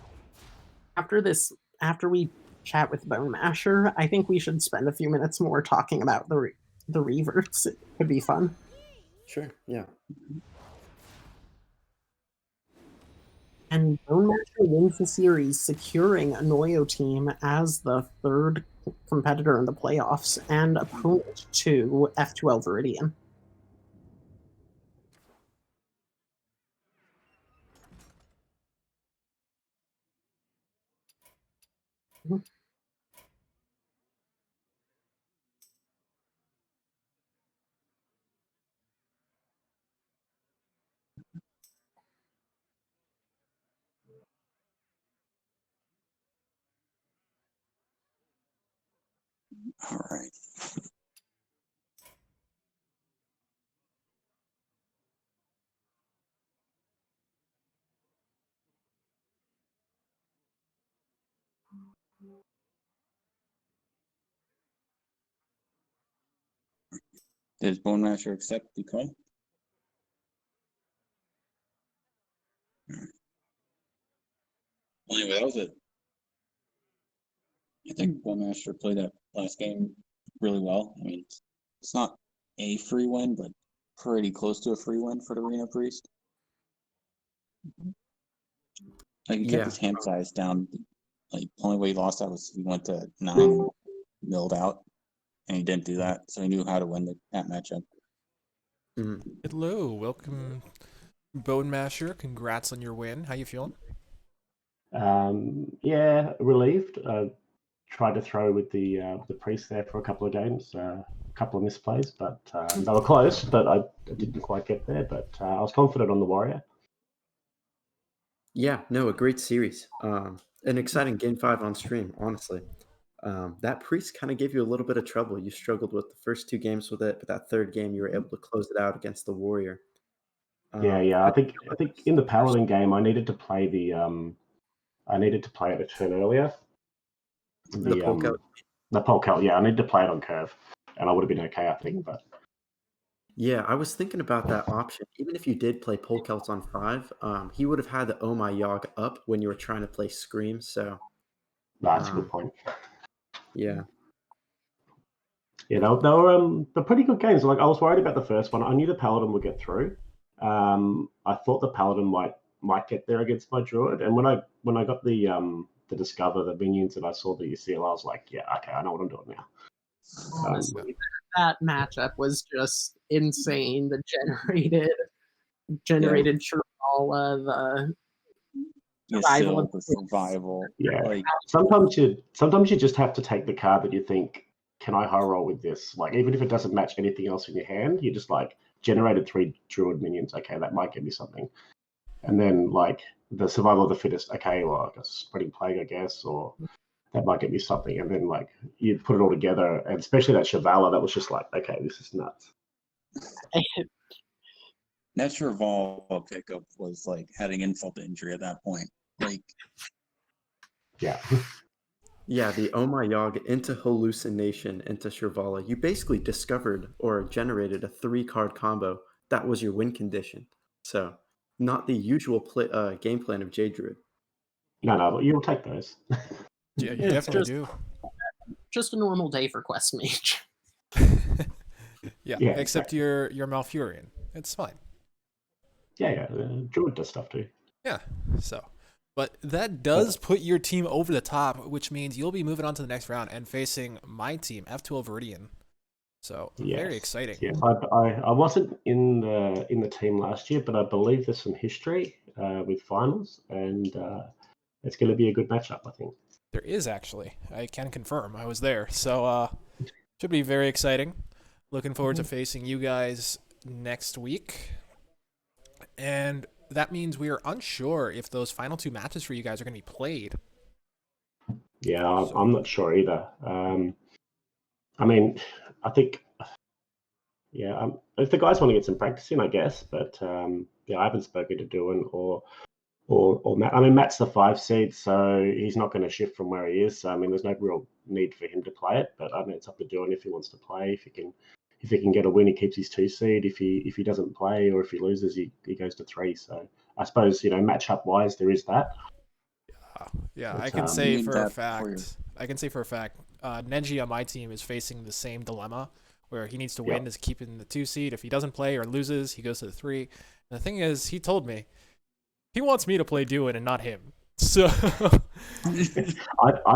we chat with Bone Masher, I think we should spend a few minutes more talking about the reverts. It could be fun. Sure. Yeah. And Bone Masher wins the series, securing a Noyo team as the third competitor in the playoffs and opponent to F12 Viridian. All right. Does Bone Masher accept the call? Anyway, that was it. I think Bone Masher played that last game really well. I mean, it's not a free win, but pretty close to a free win for the Arena Priest. Like he kept Yeah. his hand size down. Like the only way he lost that was he went to 9 and milled out, and he didn't do that, so he knew how to win that matchup. Mhm. Hello, welcome, Bone Masher. Congrats on your win. How you feeling? Yeah, relieved. Tried to throw with the priest there for a couple of games, a couple of misplays, but they were close. But I didn't quite get there. But I was confident on the warrior. Yeah, no, a great series. An exciting game 5 on stream, honestly. That priest kind of gave you a little bit of trouble. You struggled with the first 2 games with it, but that third game you were able to close it out against the warrior. Yeah. I think in the paladin game, I needed to play it a turn earlier. The poke out. The poke out. Yeah, I needed to play it on curve, and I would have been okay, I think. But Yeah, I was thinking about that option. Even if you did play Polekelts on 5, he would have had the Oh My Yogg up when you were trying to play Scream, so that's a good point. yeah. Yeah, they were they're pretty good games. Like I was worried about the first one. I knew the paladin would get through. I thought the paladin might get there against my druid, and when I got the discover the minions and I saw the UCL, I was like, yeah, okay, I know what I'm doing now. Honestly, that matchup was just insane. The generated Churala, the survival. Survival. Yeah. Like Sometimes you just have to take the card that you think, can I high roll with this? Like even if it doesn't match anything else in your hand, you just like generated 3 druid minions. Okay, that might give me something. And then like the survival of the fittest. Okay, well, a spreading plague, I guess, or that might get me something. And then like you put it all together, and especially that Shavala, that was just like, okay, this is nuts. that Survival pickup was like having insult to injury at that point. Like Yeah. Yeah, the Oh My Yogg into Hallucination into Shirvala. You basically discovered or generated a 3-card combo. That was your win condition. So, not the usual game plan of J Druid. No, but you'll take those. Yeah, you It's definitely do. just a normal day for Quest Mage. Yeah, Yeah, except you're Malfurion. It's fine. Yeah. Druid does stuff too. Yeah, so. But that does put your team over the top, which means you'll be moving on to the next round and facing my team, F12 Viridian. So, very Yes. exciting. Yeah, I wasn't in the team last year, but I believe there's some history with finals, and it's going to be a good matchup, I think. There is actually. I can confirm. I was there. So, should be very exciting. Looking forward to facing you guys next week. And that means we are unsure if those final 2 matches for you guys are going to be played. Yeah, I'm not sure either. I mean, I think, yeah, if the guys want to get some practice in, I guess. But yeah, I haven't spoken to Duan or Matt. I mean, Matt's the 5 seed, so he's not going to shift from where he is. So, I mean, there's no real need for him to play it. But I mean, it's up to Duan if he wants to play. If he can get a win, he keeps his 2 seed. If he doesn't play or if he loses, he goes to 3. So I suppose matchup wise, there is that. Yeah, But, I can say need for a that for your- fact. Neji on my team is facing the same dilemma, where he needs to win Yep. to keep in the 2 seed. If he doesn't play or loses, he goes to the 3. And the thing is, he told me he wants me to play Duin and not him. So I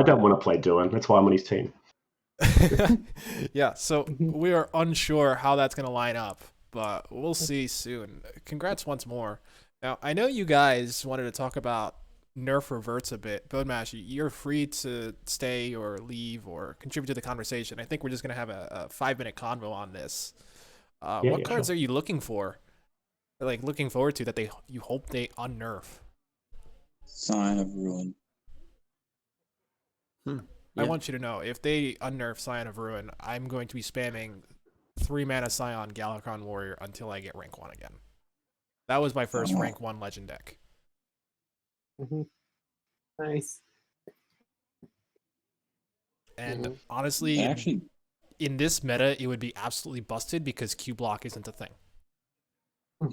don't want to play Duan. That's why I'm on his team. yeah, so we are unsure how that's going to line up, but we'll see soon. Congrats once more. Now, I know you guys wanted to talk about nerf reverts a bit. Bonemash, you're free to stay or leave or contribute to the conversation. I think we're just going to have a 5-minute convo on this. What cards sure. are you looking for? Like, looking forward to that you hope they unnerf? Sign of Ruin. I Yeah. want you to know, if they unnerf Scion of Ruin, I'm going to be spamming 3-mana Scion Galakron Warrior until I get rank 1 again. That was my first rank 1 legend deck. Nice. And honestly, Actually, in this meta, it would be absolutely busted because Q block isn't a thing.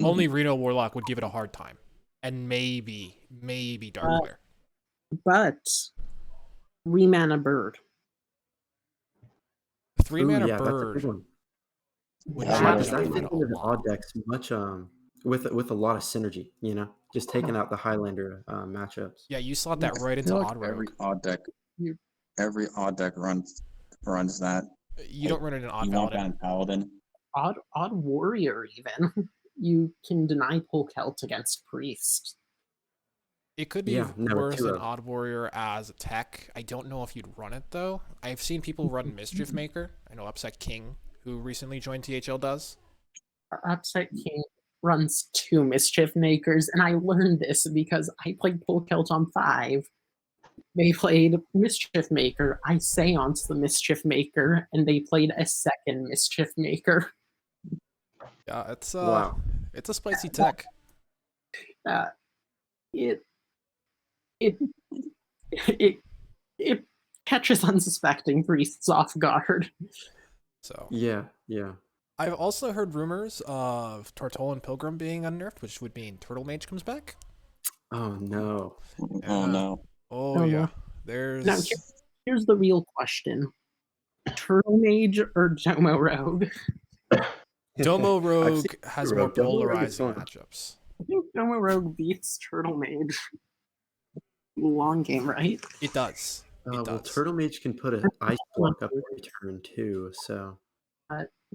Only Reno Warlock would give it a hard time. And maybe Darkglare. But 3-mana bird. 3-mana Ooh, yeah, that's a bird good one. would Yeah, change That the fits meta a into the lot. odd decks much with a lot of synergy. Just taking out the Highlander matchups. Yeah, you slot that right I into feel like Odd Rogue. every odd deck runs that. You don't run it in Odd you want Paladin. that Paladin? Odd warrior even. You can deny pull Celt against priest. It could be Yeah, no, worse two than of. Odd Warrior as a tech. I don't know if you'd run it, though. I've seen people run Mischief Maker. I know Upset King, who recently joined THL, does. Upset King runs 2 mischief makers, and I learned this because I played pull Celt on 5. They played Mischief Maker. I seanced the Mischief Maker, and they played a second Mischief Maker. Yeah, it's Wow. it's a spicy tech. It it catches unsuspecting priests off guard. So Yeah. I've also heard rumors of Tortolan Pilgrim being unnerfed, which would mean Turtle Mage comes back. Oh no. Oh no. Oh Oh, yeah. no. There's Now, here's the real question: Turtle Mage or Domo Rogue? Domo I've Rogue seen has Rogue. more Domo Rogue is polarizing fun. matchups. I think Domo Rogue beats Turtle Mage. Long game, right? It does. It Well, does. Turtle Mage can put an ice block up every turn too. So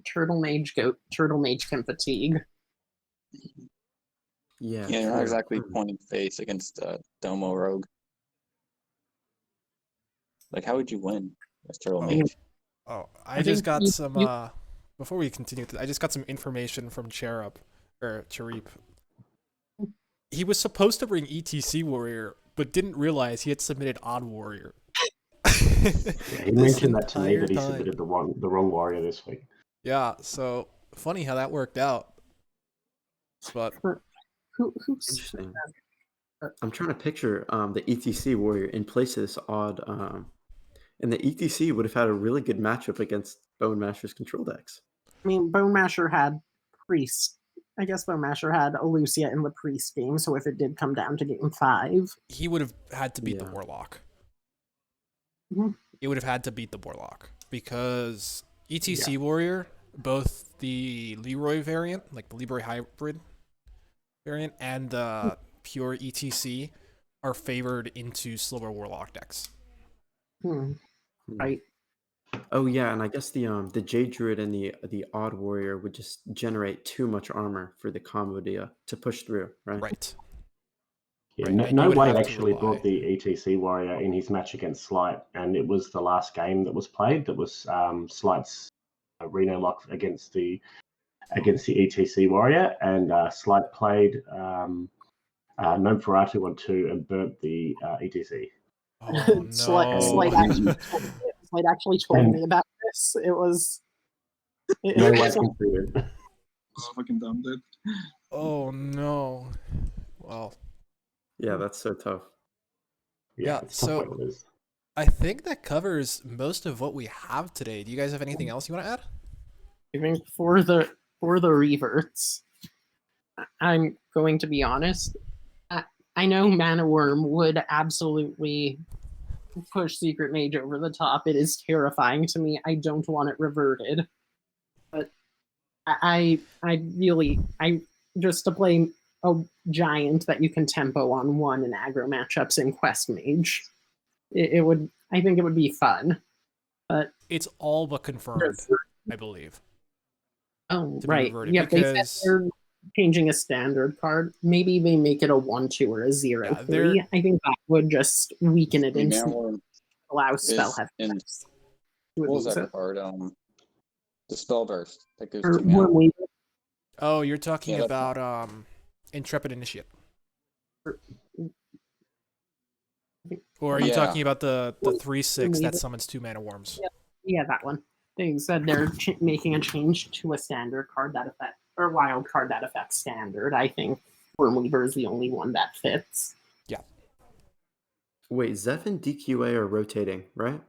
Turtle Mage can fatigue. yeah. Yeah, you're not true. exactly pointing face against Domo Rogue. Like, how would you win as Turtle Oh. Mage? Oh, I I just think got you- some you- before we continue, I just got some information from Charip. He was supposed to bring ETC Warrior, but didn't realize he had submitted Odd Warrior. Yeah, he mentioned that to me entire that he time. submitted the wrong warrior this week. Yeah, so funny how that worked out. But Who's Interesting. I'm trying to picture the ETC warrior in place of this odd And the ETC would have had a really good matchup against Bone Masher's control decks. I mean, Bone Masher had Priest. I guess Bone Masher had Alucia in the Priest game, so if it did come down to game 5, He would have had to beat the Yeah. Warlock. Mhm. He would have had to beat the Warlock because ETC Warrior, both the Leroy variant, like the Leroy hybrid variant, and the pure ETC are favored into Silver Warlock decks. Right. Oh yeah, and I guess the Jade Druid and the Odd Warrior would just generate too much armor for the combo to push through, right? Right. Yeah, Right, and you no would Wade have to actually rely. brought the ETC Warrior in his match against Slight, and it was the last game that was played. That was Slight's Reno lock against the ETC Warrior, and Slight played Nomferatu on 2 and burnt the ETC. Oh Slight no. actually told me about this. It was. No Wade conceded. It's fucking dumb, dude. Oh no. Well, Yeah, that's so tough. Yeah, It's tough so- way to lose. I think that covers most of what we have today. Do you guys have anything else you want to add? I think for the reverts, I'm going to be honest. I know Mana Worm would absolutely push Secret Mage over the top. It is terrifying to me. I don't want it reverted, but I really just to play a giant that you can tempo on 1 in aggro matchups in Quest Mage. It would. I think it would be fun. It's all but confirmed, I believe. Oh, To be right. reverted, Yeah, they said because- they're changing a standard card. Maybe they make it a 1/2 or a 0/3. they're- I think that would just weaken it and Now allow spell is heavy in- decks to what was abuse that it. card? The spell burst that goes Or to mana. when we Oh, you're talking Yeah, that's about Intrepid Initiate. Or are you Yeah. talking about the 3/6 that Maybe. summons 2 mana worms? Yeah, that one. They said they're making a change to a standard card that affects, or wild card that affects standard. I think Wormweaver is the only one that fits. Wait, Zeph and DQA are rotating, right?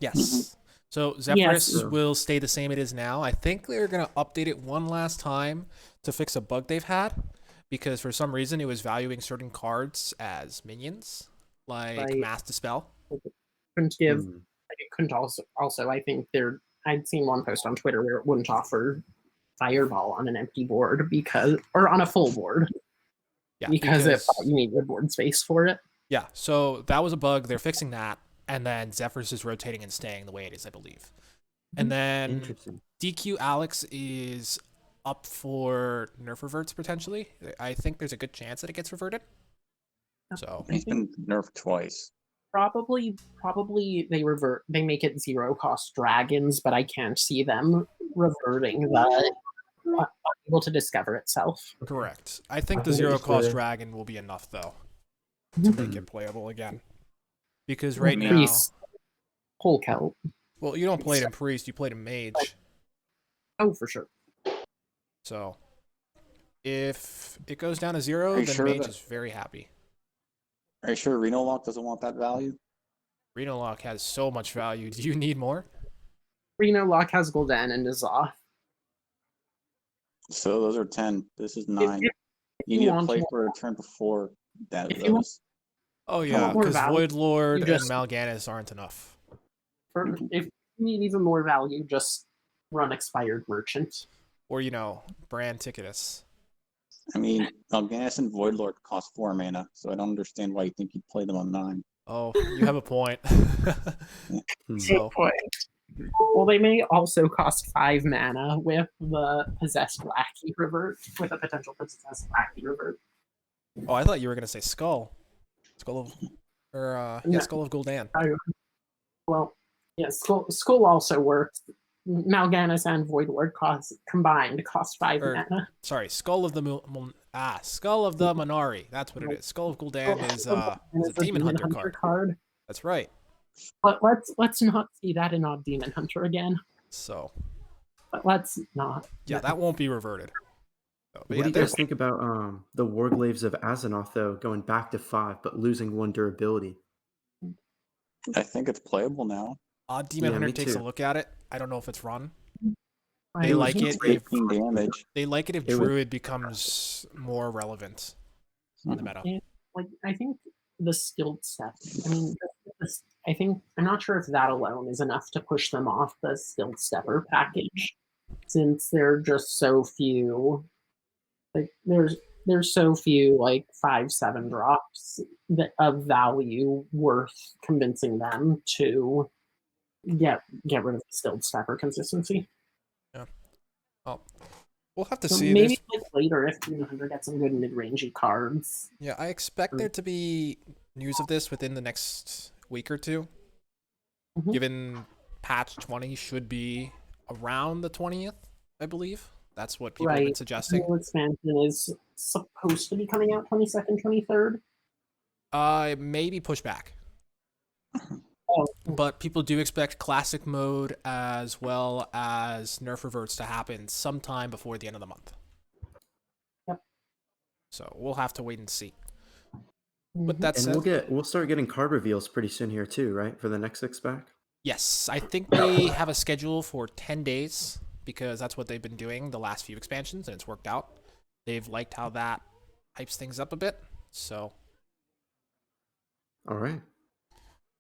Yes. So Zephyrus Yes. will stay the same it is now. I think they're going to update it one last time to fix a bug they've had, because for some reason it was valuing certain cards as minions, like Right. Mass Dispel. Couldn't give. Hmm. It couldn't also. I think they're. I'd seen one post on Twitter where it wouldn't offer Fireball on an empty board or on a full board Yeah, because it thought you needed board space for it. Yeah, so that was a bug. They're fixing that, and then Zephyrus is rotating and staying the way it is, I believe. And then Interesting. DQ Alex is up for nerf reverts potentially. I think there's a good chance that it gets reverted. So He's been nerfed twice. Probably they revert. They make it 0 cost dragons, but I can't see them reverting the able to discover itself. correct. I think the think 0 it's cost the- dragon will be enough though to make it playable again. Because right now, Priest, whole Celt. well, you don't play it in priest, you play it in mage. Oh, for sure. So if it goes down to 0, Are you then sure mage that- is very happy. Are you sure Reno Lock doesn't want that value? Reno Lock has so much value. Do you need more? Reno Lock has Gul'dan and N'Zoth. So those are 10. This is 9. if You you need a want play more- for a turn before that. If you want- Those. Oh yeah, more because value, Void Lord you just- and Mal'Ganis aren't enough. If you need even more value, just run Expired Merchant. Or Brand Ticketus. I mean, Mal'Ganis and Void Lord cost 4 mana, so I don't understand why you think you'd play them on 9. Oh, you have a point. Hmm. So Well, they may also cost 5 mana with the Possessed Lackey revert, with a potential Possessed Lackey revert. oh, I thought you were gonna say Skull. Skull of No. Skull of Gul'dan. Well, yeah, Skull also works. Mal'Ganis and Void Lord combined cost 5 Or- mana. Sorry, Skull of the Skull of the Minari. That's what it is. Skull of Gul'dan is a Demon Hunter card. That's right. But let's not see that in Odd Demon Hunter again. So But let's not. yeah, that won't be reverted. So, but What yeah, do you there's- guys think about the Warglaves of Azeroth though going back to 5 but losing 1 durability? I think it's playable now. Demon Yeah, Hunter me takes a too. look at it. I don't know if it's run. I They like think it they- if 18 damage. they like it if It was- Druid becomes more relevant in the meta. And, like, I think the skilled step. I mean, I think I'm not sure if that alone is enough to push them off the skilled stepper package, since there are just so few. Like, there's so few like 5/7 drops that of value worth convincing them to get rid of the skilled stepper consistency. Oh, we'll have to So see. maybe There's, like later if Demon Hunter gets some good mid-rangey cards. yeah, I expect there to be news of this within the next week or two. Mhm. Given patch 20 should be around the 20th, I believe. That's what people have been Right. suggesting. New expansion is supposed to be coming out 22nd, 23rd. Maybe push back. Oh, But people do expect classic mode as well as nerf reverts to happen sometime before the end of the month. Yep. So we'll have to wait and see. mhm. With that And said, we'll start getting card reveals pretty soon here too, right? For the next 6-pack. yes, I think they have a schedule for 10 days because that's what they've been doing the last few expansions and it's worked out. They've liked how that hypes things up a bit. So, All right.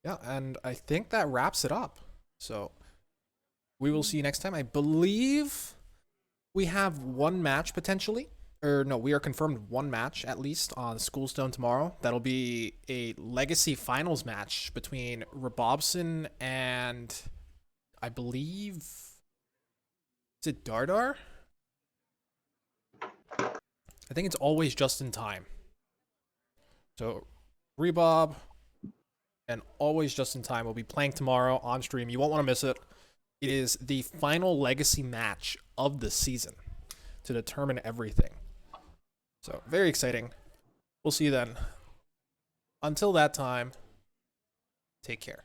yeah, and I think that wraps it up. So, we will see you next time. I believe we have one match potentially. Or no, we are confirmed one match at least on Schoolstone tomorrow. That'll be a legacy finals match between Rabobson and I believe is it Dardar? I think it's always just in time. So Rebob and always just in time will be playing tomorrow on stream. You won't want to miss it. It is the final legacy match of the season to determine everything. So, very exciting. We'll see you then. Until that time, take care.